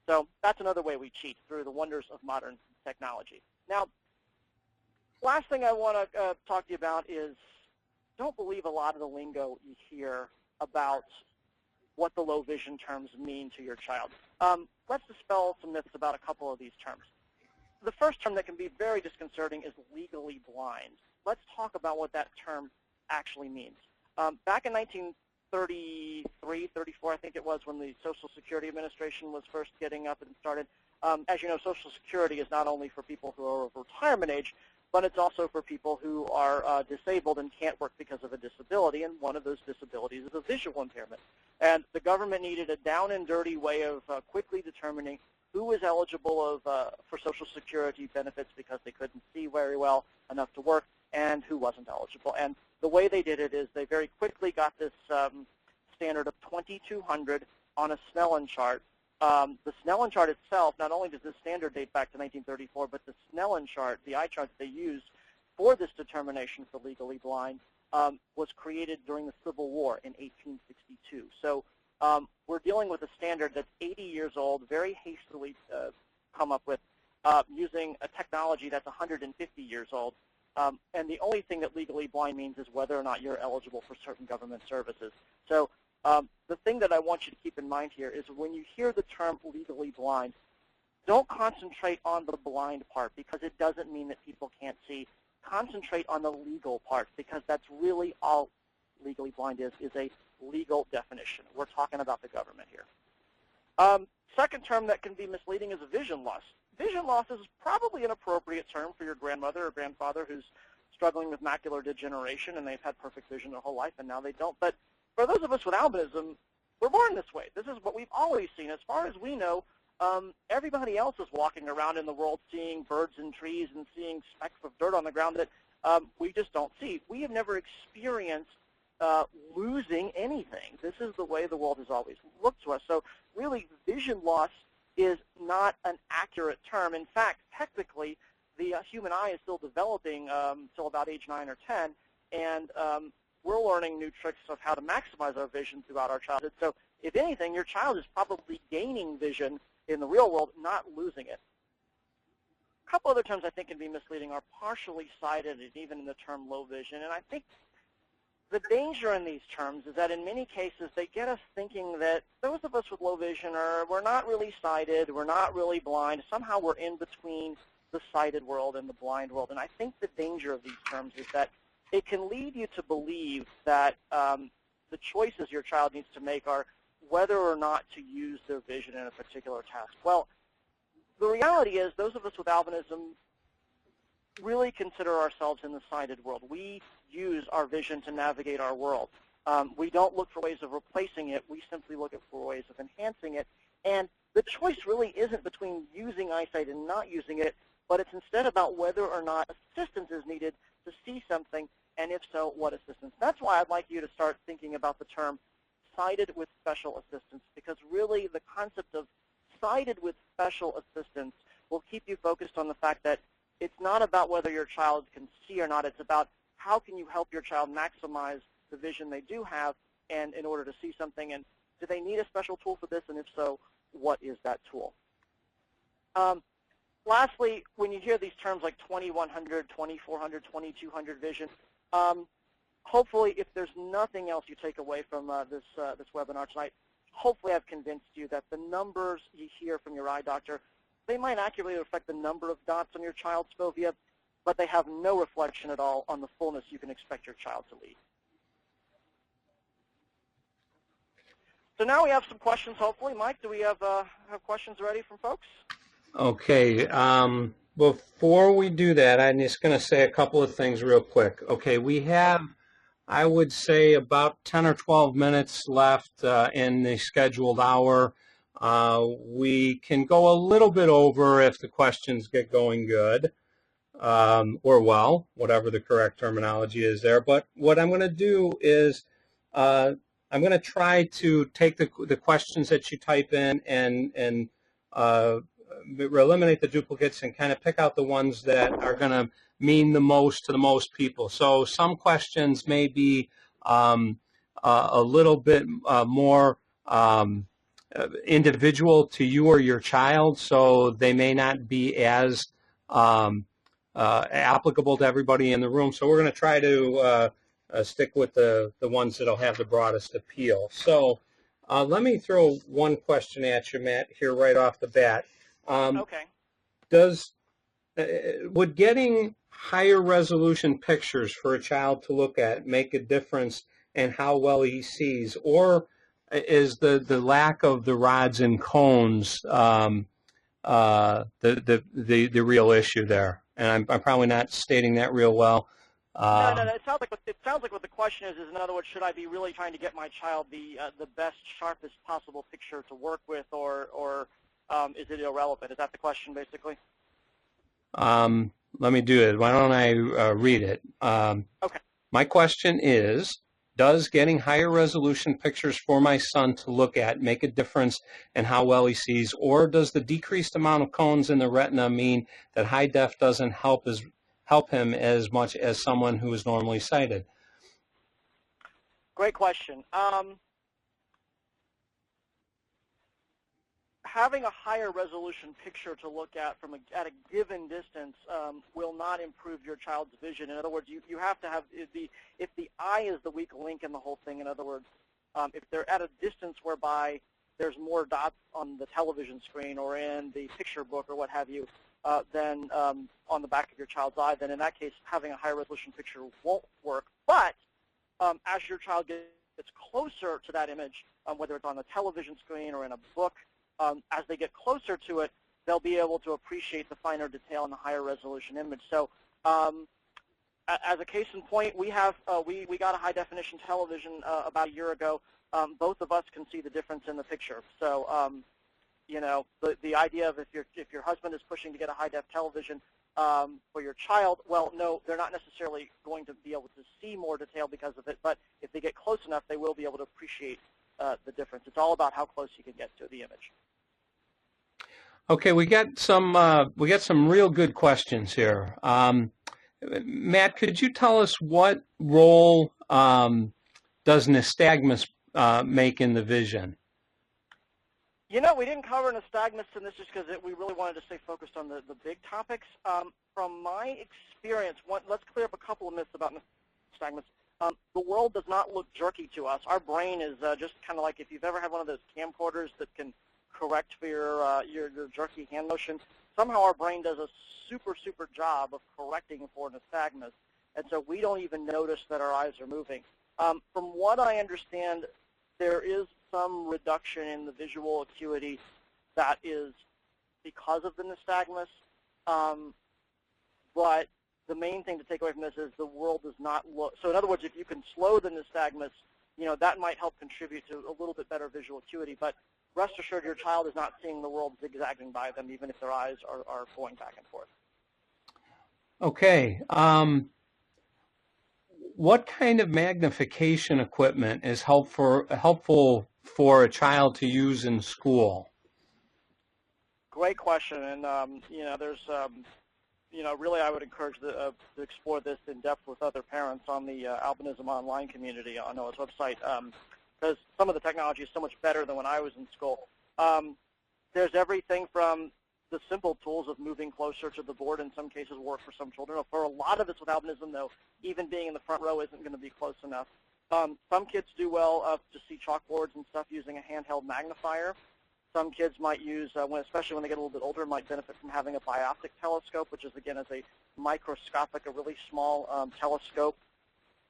So that's another way we cheat, through the wonders of modern technology. Now, last thing I want to talk to you about is don't believe a lot of the lingo you hear about what the low vision terms mean to your child. Let's dispel some myths about a couple of these terms. The first term that can be very disconcerting is legally blind. Let's talk about what that term actually means. Back in 1933, 34, I think it was, when the Social Security Administration was first getting up and started. As you know, Social Security is not only for people who are of retirement age, but it's also for people who are disabled and can't work because of a disability, and one of those disabilities is a visual impairment. And the government needed a down and dirty way of quickly determining who was eligible for Social Security benefits because they couldn't see very well enough to work, and who wasn't eligible. And the way they did it is they very quickly got this standard of 2200 on a Snellen chart. The Snellen chart itself, not only does this standard date back to 1934, but the Snellen chart, the eye chart that they used for this determination for legally blind, was created during the Civil War in 1862. So we're dealing with a standard that's 80 years old, very hastily come up with, using a technology that's 150 years old. And the only thing that legally blind means is whether or not you're eligible for certain government services. So the thing that I want you to keep in mind here is when you hear the term legally blind, don't concentrate on the blind part because it doesn't mean that people can't see. Concentrate on the legal part because that's really all legally blind is a legal definition. We're talking about the government here. Second term that can be misleading is a vision loss. Vision loss is probably an appropriate term for your grandmother or grandfather who's struggling with macular degeneration and they've had perfect vision their whole life and now they don't. But for those of us with albinism, we're born this way. This is what we've always seen. As far as we know, everybody else is walking around in the world seeing birds and trees and seeing specks of dirt on the ground that we just don't see. We have never experienced losing anything. This is the way the world has always looked to us. So really, vision loss is not an accurate term. In fact, technically, the human eye is still developing until about age 9 or 10, and we're learning new tricks of how to maximize our vision throughout our childhood. So if anything, your child is probably gaining vision in the real world, not losing it. A couple other terms I think can be misleading are partially sighted and even in the term low vision. And I think the danger in these terms is that in many cases they get us thinking that those of us with low vision we're not really sighted, we're not really blind. Somehow we're in between the sighted world and the blind world. And I think the danger of these terms is that it can lead you to believe that the choices your child needs to make are whether or not to use their vision in a particular task. Well, the reality is those of us with albinism really consider ourselves in the sighted world. We use our vision to navigate our world. We don't look for ways of replacing it. We simply look for ways of enhancing it. And the choice really isn't between using eyesight and not using it, but it's instead about whether or not assistance is needed to see something, and if so, what assistance. That's why I'd like you to start thinking about the term sighted with special assistance, because really the concept of sighted with special assistance will keep you focused on the fact that it's not about whether your child can see or not. It's about how can you help your child maximize the vision they do have and in order to see something, and do they need a special tool for this, and if so, what is that tool? Lastly, when you hear these terms like 2100, 2400, 2200 vision, hopefully if there's nothing else you take away from this webinar tonight, hopefully I've convinced you that the numbers you hear from your eye doctor, they might accurately reflect the number of dots on your child's fovea, but they have no reflection at all on the fullness you can expect your child to lead. So now we have some questions, hopefully. Mike, do we have questions ready from folks? Okay. Before we do that, I'm just going to say a couple of things real quick. Okay, we have, I would say, about 10 or 12 minutes left in the scheduled hour. We can go a little bit over if the questions get going good, or well, whatever the correct terminology is there. But what I'm going to do is I'm going to try to take the questions that you type in and eliminate the duplicates and kind of pick out the ones that are going to mean the most to the most people. So some questions may be a little bit more individual to you or your child, so they may not be as applicable to everybody in the room. So we're going to try to stick with the ones that will have the broadest appeal. So let me throw one question at you, Matt, here right off the bat. Okay. Would getting higher resolution pictures for a child to look at make a difference in how well he sees, or is the lack of the rods and cones the real issue there? And I'm probably not stating that real well. No. It sounds like what the question is in other words, should I be really trying to get my child the best, sharpest possible picture to work with, or is it irrelevant? Is that the question, basically? Let me do it. Why don't I read it? Okay. My question is, does getting higher resolution pictures for my son to look at make a difference in how well he sees, or does the decreased amount of cones in the retina mean that high def doesn't help him as much as someone who is normally sighted? Great question. having a higher resolution picture to look at from at a given distance will not improve your child's vision. In other words, you have to have if the eye is the weak link in the whole thing. In other words, if they're at a distance whereby there's more dots on the television screen or in the picture book or what have you than on the back of your child's eye, then in that case, having a higher resolution picture won't work. But as your child gets closer to that image, whether it's on the television screen or in a book, as they get closer to it, they'll be able to appreciate the finer detail in the higher resolution image. So as a case in point, we got a high definition television about a year ago. Both of us can see the difference in the picture. So you know, the idea of if your husband is pushing to get a high def television for your child, well, no, they're not necessarily going to be able to see more detail because of it, but if they get close enough, they will be able to appreciate the difference. It's all about how close you can get to the image. Okay, we got some real good questions here. Matt, could you tell us what role does nystagmus make in the vision? You know, we didn't cover nystagmus in this just because we really wanted to stay focused on the big topics. From my experience, let's clear up a couple of myths about nystagmus. The world does not look jerky to us. Our brain is just kind of like if you've ever had one of those camcorders that can correct for your jerky hand motion. Somehow our brain does a super job of correcting for nystagmus, and so we don't even notice that our eyes are moving. From what I understand, there is some reduction in the visual acuity that is because of the nystagmus, but the main thing to take away from this is the world does not look. So in other words, if you can slow the nystagmus, you know, that might help contribute to a little bit better visual acuity. But rest assured, your child is not seeing the world zigzagging by them, even if their eyes are going back and forth. Okay. What kind of magnification equipment is helpful for a child to use in school? Great question, and you know, there's you know, really I would encourage to explore this in depth with other parents on the Albinism online community on Noah's website, because some of the technology is so much better than when I was in school. There's everything from the simple tools of moving closer to the board, in some cases work for some children. For a lot of us with albinism, though, even being in the front row isn't going to be close enough. Some kids do well to see chalkboards and stuff using a handheld magnifier. Some kids might use, especially when they get a little bit older, might benefit from having a bioptic telescope, which is, again, is a microscopic, a really small telescope.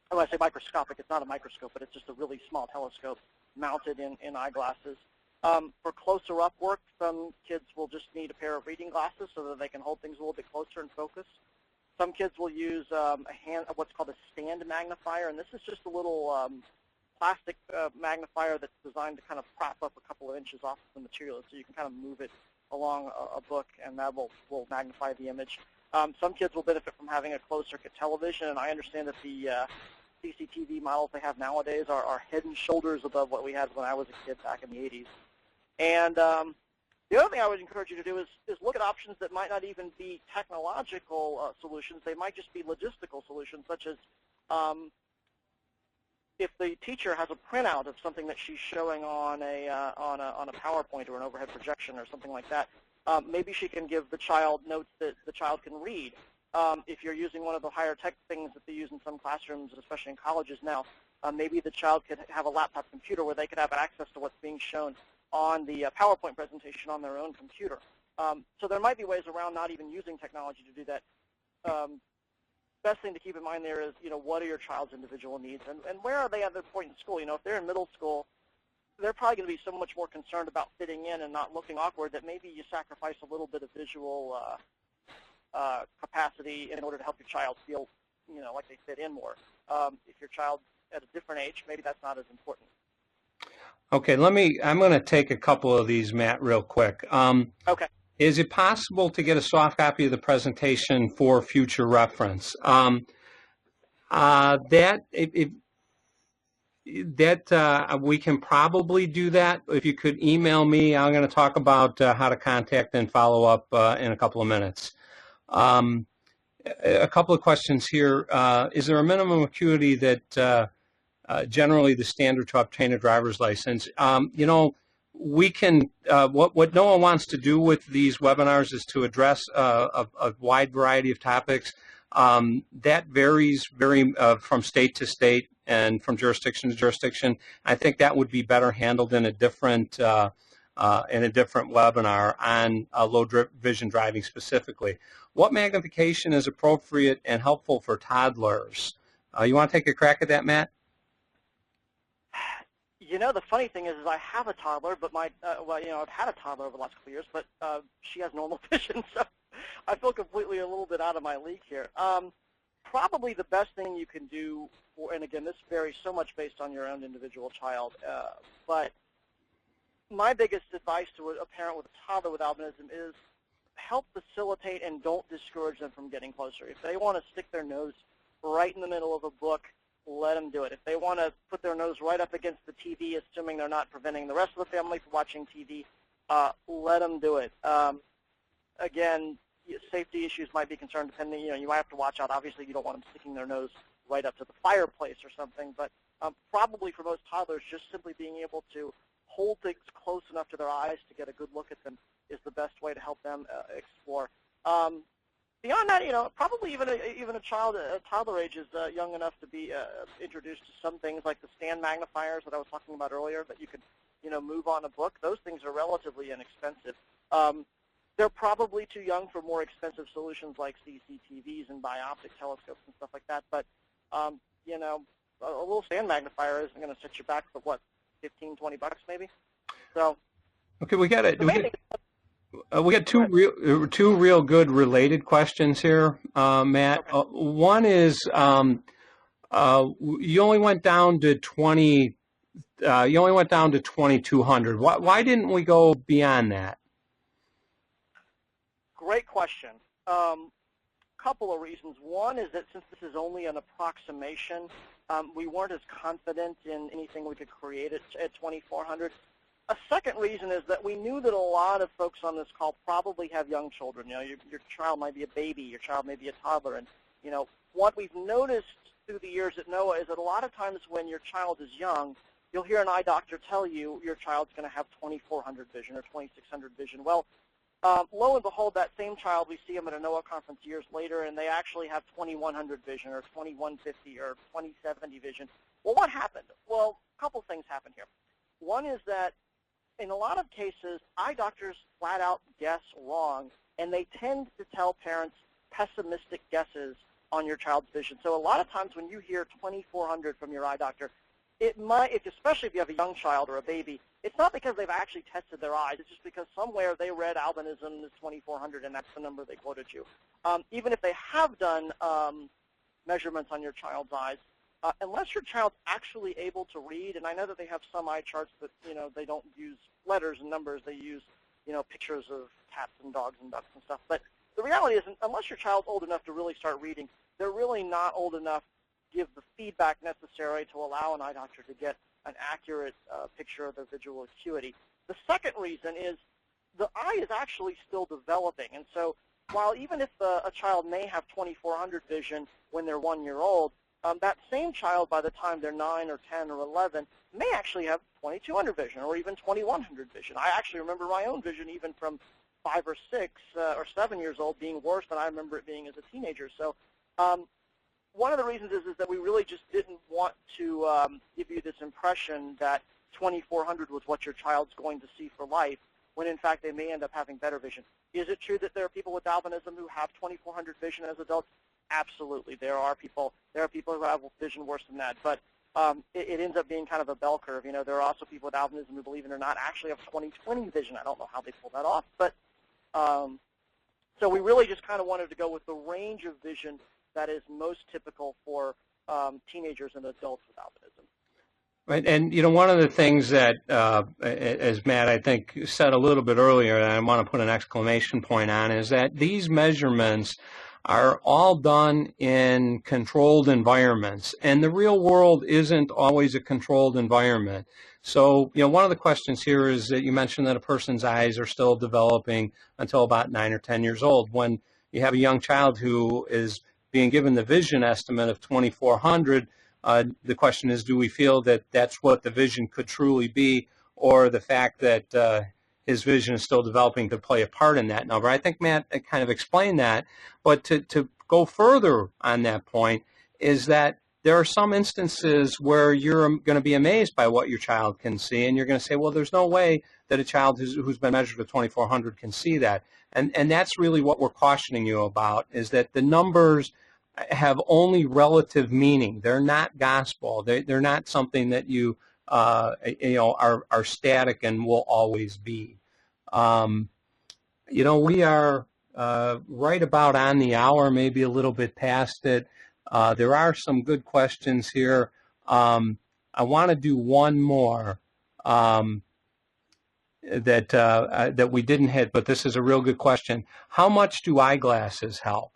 When I say microscopic, it's not a microscope, but it's just a really small telescope mounted in eyeglasses. For closer up work, some kids will just need a pair of reading glasses so that they can hold things a little bit closer and focus. Some kids will use what's called a stand magnifier, and this is just a little plastic magnifier that's designed to kind of prop up a couple of inches off the material, so you can kind of move it along a book, and that will magnify the image. Some kids will benefit from having a closed-circuit television, and I understand that the CCTV models they have nowadays are head and shoulders above what we had when I was a kid back in the 80s. And the other thing I would encourage you to do is look at options that might not even be technological solutions. They might just be logistical solutions, such as if the teacher has a printout of something that she's showing on a PowerPoint or an overhead projection or something like that, maybe she can give the child notes that the child can read. If you're using one of the higher tech things that they use in some classrooms, especially in colleges now, maybe the child could have a laptop computer where they could have access to what's being shown on the PowerPoint presentation on their own computer. So there might be ways around not even using technology to do that. Best thing to keep in mind there is, you know, what are your child's individual needs, and where are they at their point in school? You know, if they're in middle school, they're probably going to be so much more concerned about fitting in and not looking awkward that maybe you sacrifice a little bit of visual capacity in order to help your child feel, you know, like they fit in more. If your child's at a different age, maybe that's not as important. Okay, I'm going to take a couple of these, Matt, real quick. Okay. Is it possible to get a soft copy of the presentation for future reference? We can probably do that. If you could email me, I'm going to talk about how to contact and follow up in a couple of minutes. A couple of questions here. Is there a minimum acuity that generally the standard to obtain a driver's license? You know, we can, what NOAA wants to do with these webinars is to address a wide variety of topics. That varies from state to state and from jurisdiction to jurisdiction. I think that would be better handled in a different webinar on low vision driving specifically. What magnification is appropriate and helpful for toddlers? You want to take a crack at that, Matt? You know, the funny thing is I have a toddler, but I've had a toddler over the last couple of years, but she has normal vision, so I feel completely a little bit out of my league here. Probably the best thing you can do, and again, this varies so much based on your own individual child, but my biggest advice to a parent with a toddler with albinism is help facilitate and don't discourage them from getting closer. If they want to stick their nose right in the middle of a book, let them do it. If they want to put their nose right up against the TV, assuming they're not preventing the rest of the family from watching TV, let them do it. Again, safety issues might be concerned depending, you might have to watch out. Obviously, you don't want them sticking their nose right up to the fireplace or something, but probably for most toddlers, just simply being able to hold things close enough to their eyes to get a good look at them is the best way to help them explore. Beyond that, probably even a child, toddler age is young enough to be introduced to some things like the stand magnifiers that I was talking about earlier that you could, move on a book. Those things are relatively inexpensive. They're probably too young for more expensive solutions like CCTVs and bioptic telescopes and stuff like that. But, a little stand magnifier isn't going to set you back for, what, 15, 20 bucks maybe? So, okay, we got it. We got two real good related questions here, Matt. Okay. One is you only went down to 2200. Why didn't we go beyond that? Great question. Couple of reasons. One is that since this is only an approximation, we weren't as confident in anything we could create at 2400. A second reason is that we knew that a lot of folks on this call probably have young children. Your child might be a baby, your child may be a toddler, and what we've noticed through the years at NOAA is that a lot of times when your child is young, you'll hear an eye doctor tell you your child's going to have 2400 vision or 2600 vision. Well, lo and behold, that same child, we see them at a NOAA conference years later, and they actually have 2100 vision or 2150 or 2070 vision. Well, what happened? Well, a couple things happened here. One is that in a lot of cases, eye doctors flat out guess wrong, and they tend to tell parents pessimistic guesses on your child's vision. So a lot of times when you hear 2400 from your eye doctor, it might, especially if you have a young child or a baby, it's not because they've actually tested their eyes. It's just because somewhere they read albinism is 2400, and that's the number they quoted you. Even if they have done measurements on your child's eyes, unless your child's actually able to read, and I know that they have some eye charts that, they don't use letters and numbers, they use, pictures of cats and dogs and ducks and stuff. But the reality is, unless your child's old enough to really start reading, they're really not old enough to give the feedback necessary to allow an eye doctor to get an accurate picture of their visual acuity. The second reason is the eye is actually still developing, and so while even if a child may have 2400 vision when they're 1 year old, that same child, by the time they're 9 or 10 or 11, may actually have 2200 vision or even 2100 vision. I actually remember my own vision even from 5 or 6 or 7 years old being worse than I remember it being as a teenager. So one of the reasons is that we really just didn't want to give you this impression that 2400 was what your child's going to see for life, when in fact they may end up having better vision. Is it true that there are people with albinism who have 2400 vision as adults? Absolutely. There are people who have vision worse than that, but it ends up being kind of a bell curve. There are also people with albinism who, believe it or not, actually have 20/20 vision. I don't know how they pull that off, but so we really just kind of wanted to go with the range of vision that is most typical for teenagers and adults with albinism. Right, and one of the things that, as Matt I think said a little bit earlier, and I want to put an exclamation point on, is that these measurements are all done in controlled environments, and the real world isn't always a controlled environment. So, one of the questions here is that you mentioned that a person's eyes are still developing until about 9 or 10 years old. When you have a young child who is being given the vision estimate of 2400, the question is, do we feel that that's what the vision could truly be, or the fact that his vision is still developing could play a part in that number. I think Matt kind of explained that, but to go further on that point is that there are some instances where you're going to be amazed by what your child can see, and you're going to say, well, there's no way that a child who's been measured with 2400 can see that. And that's really what we're cautioning you about, is that the numbers have only relative meaning. They're not gospel. They're not something that you know, are static and will always be. You know, we are right about on the hour, maybe a little bit past it. There are some good questions here. I want to do one more that we didn't hit, but this is a real good question. How much do eyeglasses help?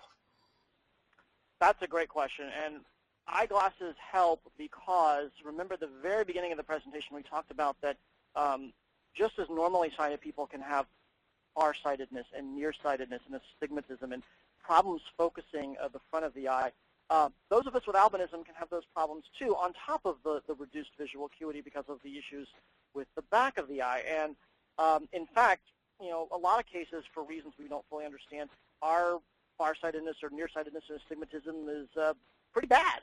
That's a great question. And eyeglasses help because, remember the very beginning of the presentation, we talked about that just as normally sighted people can have farsightedness and nearsightedness and astigmatism and problems focusing the front of the eye, those of us with albinism can have those problems too, on top of the reduced visual acuity because of the issues with the back of the eye. And in fact, you know, a lot of cases, for reasons we don't fully understand, our farsightedness or nearsightedness and astigmatism is pretty bad.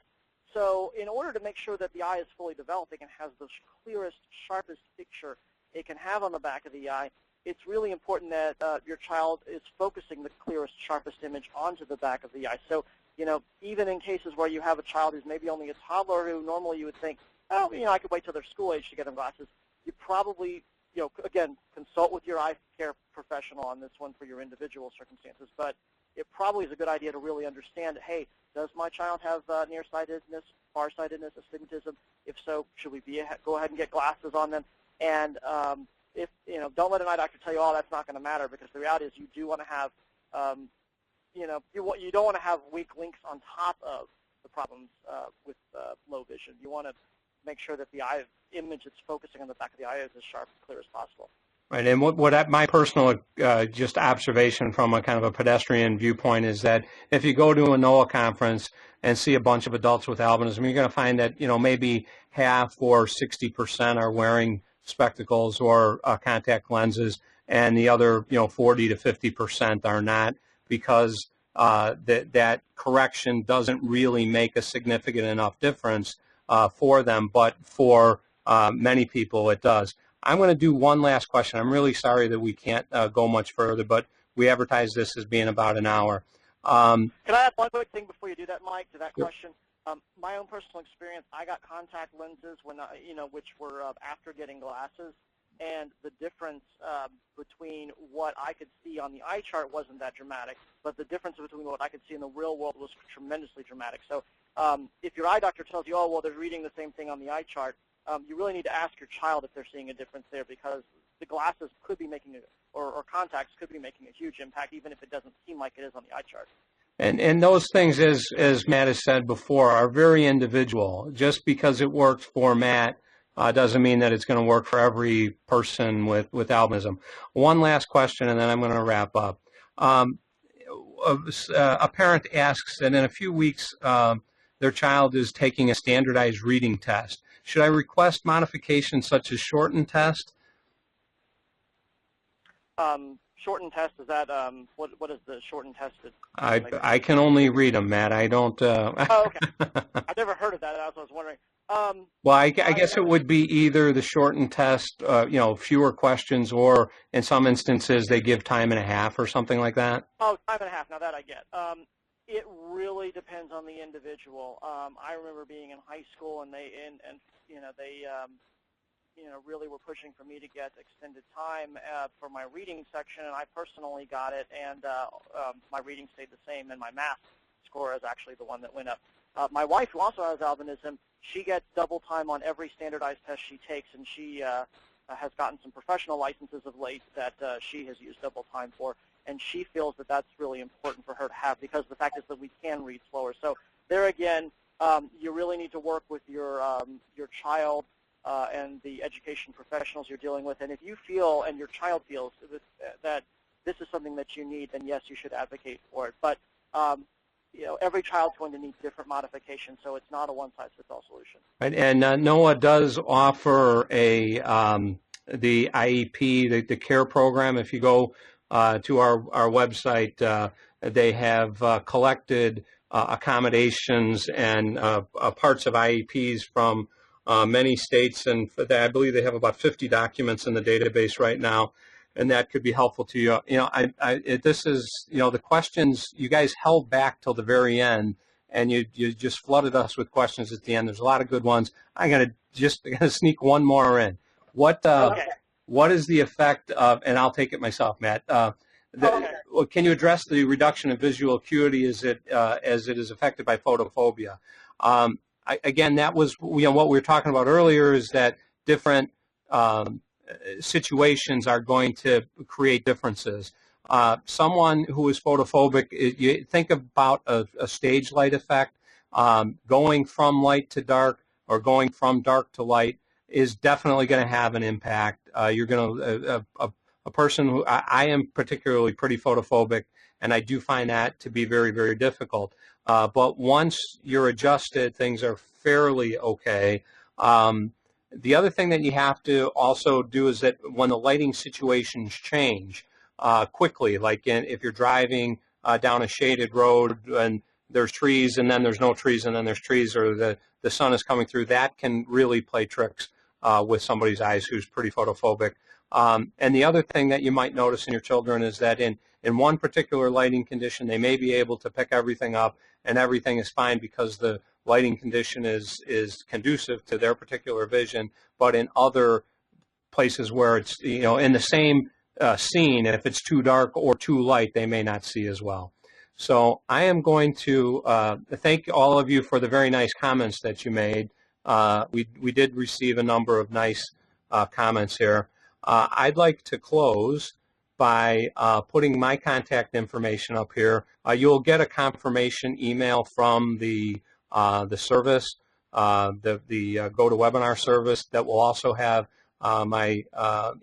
So in order to make sure that the eye is fully developing and has the clearest, sharpest picture it can have on the back of the eye, it's really important that your child is focusing the clearest, sharpest image onto the back of the eye. So, you know, even in cases where you have a child who's maybe only a toddler who normally you would think, oh, you know, I could wait till they're school age to get them glasses, you probably, you know, again, consult with your eye care professional on this one for your individual circumstances. But it probably is a good idea to really understand, hey, does my child have nearsightedness, farsightedness, astigmatism? If so, should we go ahead and get glasses on them? And if, you know, don't let an eye doctor tell you, oh, that's not going to matter, because the reality is you do want to have, you know, you don't want to have weak links on top of the problems with low vision. You want to make sure that the eye image that's focusing on the back of the eye is as sharp and clear as possible. Right, and what my personal just observation from a kind of a pedestrian viewpoint is that if you go to a NOAA conference and see a bunch of adults with albinism, you're going to find that, you know, maybe half or 60% are wearing spectacles or contact lenses, and the other, you know, 40 to 50% are not, because that correction doesn't really make a significant enough difference for them, but for many people it does. I'm going to do one last question. I'm really sorry that we can't go much further, but we advertise this as being about an hour. Can I add one quick thing before you do that, Mike, to that Sure. question? My own personal experience, I got contact lenses when you know, which were after getting glasses, and the difference between what I could see on the eye chart wasn't that dramatic, but the difference between what I could see in the real world was tremendously dramatic. So if your eye doctor tells you, oh, well, they're reading the same thing on the eye chart, you really need to ask your child if they're seeing a difference there, because the glasses could be making, or contacts could be making a huge impact, even if it doesn't seem like it is on the eye chart. And those things, as Matt has said before, are very individual. Just because it worked for Matt doesn't mean that it's going to work for every person with albinism. One last question, and then I'm going to wrap up. A parent asks that in a few weeks their child is taking a standardized reading test. Should I request modifications such as shortened test? Shortened test, is that, what is the shortened test? I can only read them, Matt. I don't... Oh, okay. I've never heard of that. I was wondering. Well, I guess it would be either the shortened test, you know, fewer questions, or in some instances they give time and a half or something like that. Oh, time and a half. Now that I get. It really depends on the individual. I remember being in high school, and they you know, they you know, really were pushing for me to get extended time for my reading section, and I personally got it, and my reading stayed the same, and my math score is actually the one that went up. My wife, who also has albinism, she gets double time on every standardized test she takes, and she has gotten some professional licenses of late that she has used double time for, and she feels that that's really important for her to have, because the fact is that we can read slower. So there again, you really need to work with your child and the education professionals you're dealing with. And if you feel, and your child feels, that this is something that you need, then yes, you should advocate for it. But you know, every child's going to need different modifications, so it's not a one-size-fits-all solution. Right, and NOAA does offer a the IEP, the CARE program. If you go to our website, they have collected accommodations and parts of IEPs from many states, and I believe they have about 50 documents in the database right now, and that could be helpful to you. You know, this is, you know, the questions you guys held back till the very end, and you just flooded us with questions at the end. There's a lot of good ones. I gotta sneak one more in. What is the effect of, and I'll take it myself, Matt. Can you address the reduction in visual acuity as it is affected by photophobia? Again, that was, you know, what we were talking about earlier, is that different situations are going to create differences. Someone who is photophobic, you think about a stage light effect. Going from light to dark or going from dark to light is definitely going to have an impact. You're going to a person who I am particularly pretty photophobic, and I do find that to be very, very difficult. But once you're adjusted, things are fairly okay. The other thing that you have to also do is that when the lighting situations change quickly, like if you're driving down a shaded road and there's trees and then there's no trees and then there's trees, or the sun is coming through, that can really play tricks with somebody's eyes who's pretty photophobic. And the other thing that you might notice in your children is that in one particular lighting condition, they may be able to pick everything up and everything is fine because the lighting condition is conducive to their particular vision. But in other places where it's, you know, in the same scene, if it's too dark or too light, they may not see as well. So I am going to thank all of you for the very nice comments that you made. We did receive a number of nice comments here. I'd like to close by putting my contact information up here. You'll get a confirmation email from the service, the GoToWebinar service, that will also have my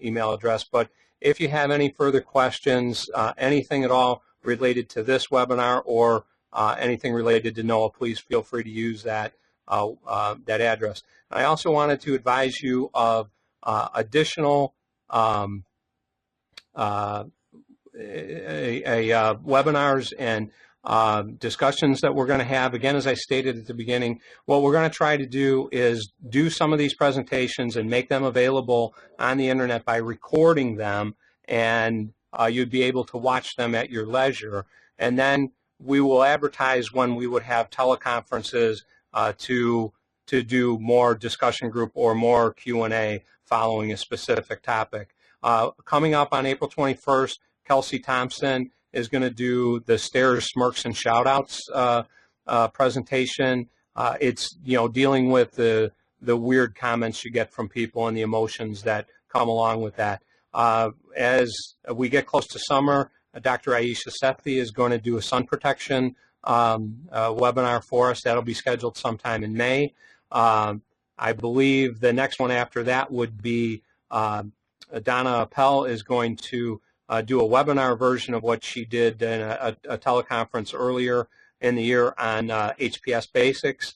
email address. But if you have any further questions, anything at all related to this webinar or anything related to NOAA, please feel free to use that address. I also wanted to advise you of additional webinars and discussions that we're going to have. Again, as I stated at the beginning, what we're going to try to do is do some of these presentations and make them available on the internet by recording them, and you'd be able to watch them at your leisure. And then we will advertise when we would have teleconferences to do more discussion group or more Q&A following a specific topic. Coming up on April 21st, Kelsey Thompson is going to do the Stares, Smirks, and Shoutouts presentation. It's, you know, dealing with the weird comments you get from people and the emotions that come along with that. As we get close to summer, Dr. Aisha Sethi is going to do a sun protection webinar for us. That'll be scheduled sometime in May. I believe the next one after that would be Donna Appel is going to do a webinar version of what she did in a teleconference earlier in the year on HPS basics.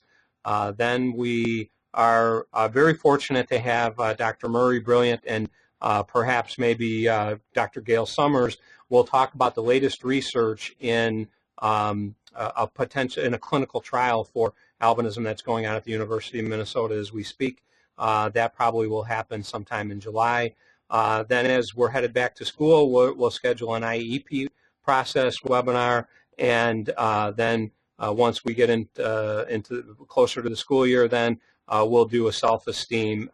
Then we are very fortunate to have Dr. Murray Brilliant and perhaps maybe Dr. Gail Summers will talk about the latest research in a clinical trial for albinism that's going on at the University of Minnesota as we speak. That probably will happen sometime in July. Then as we're headed back to school, we'll schedule an IEP process webinar, and then once we get into closer to the school year, then we'll do a self-esteem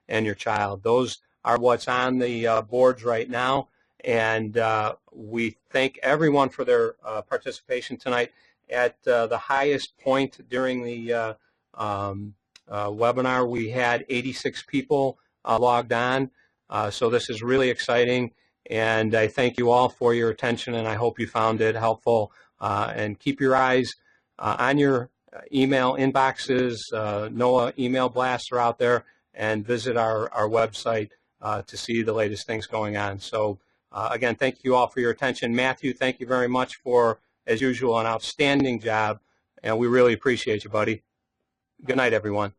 and your child. Those are what's on the boards right now, and we thank everyone for their participation tonight. At the highest point during the webinar, we had 86 people logged on. So this is really exciting, and I thank you all for your attention, and I hope you found it helpful. And keep your eyes on your email inboxes. NOAA email blasts are out there, and visit our website to see the latest things going on. So again, thank you all for your attention. Matthew, thank you very much for, as usual, an outstanding job, and we really appreciate you, buddy. Good night, everyone.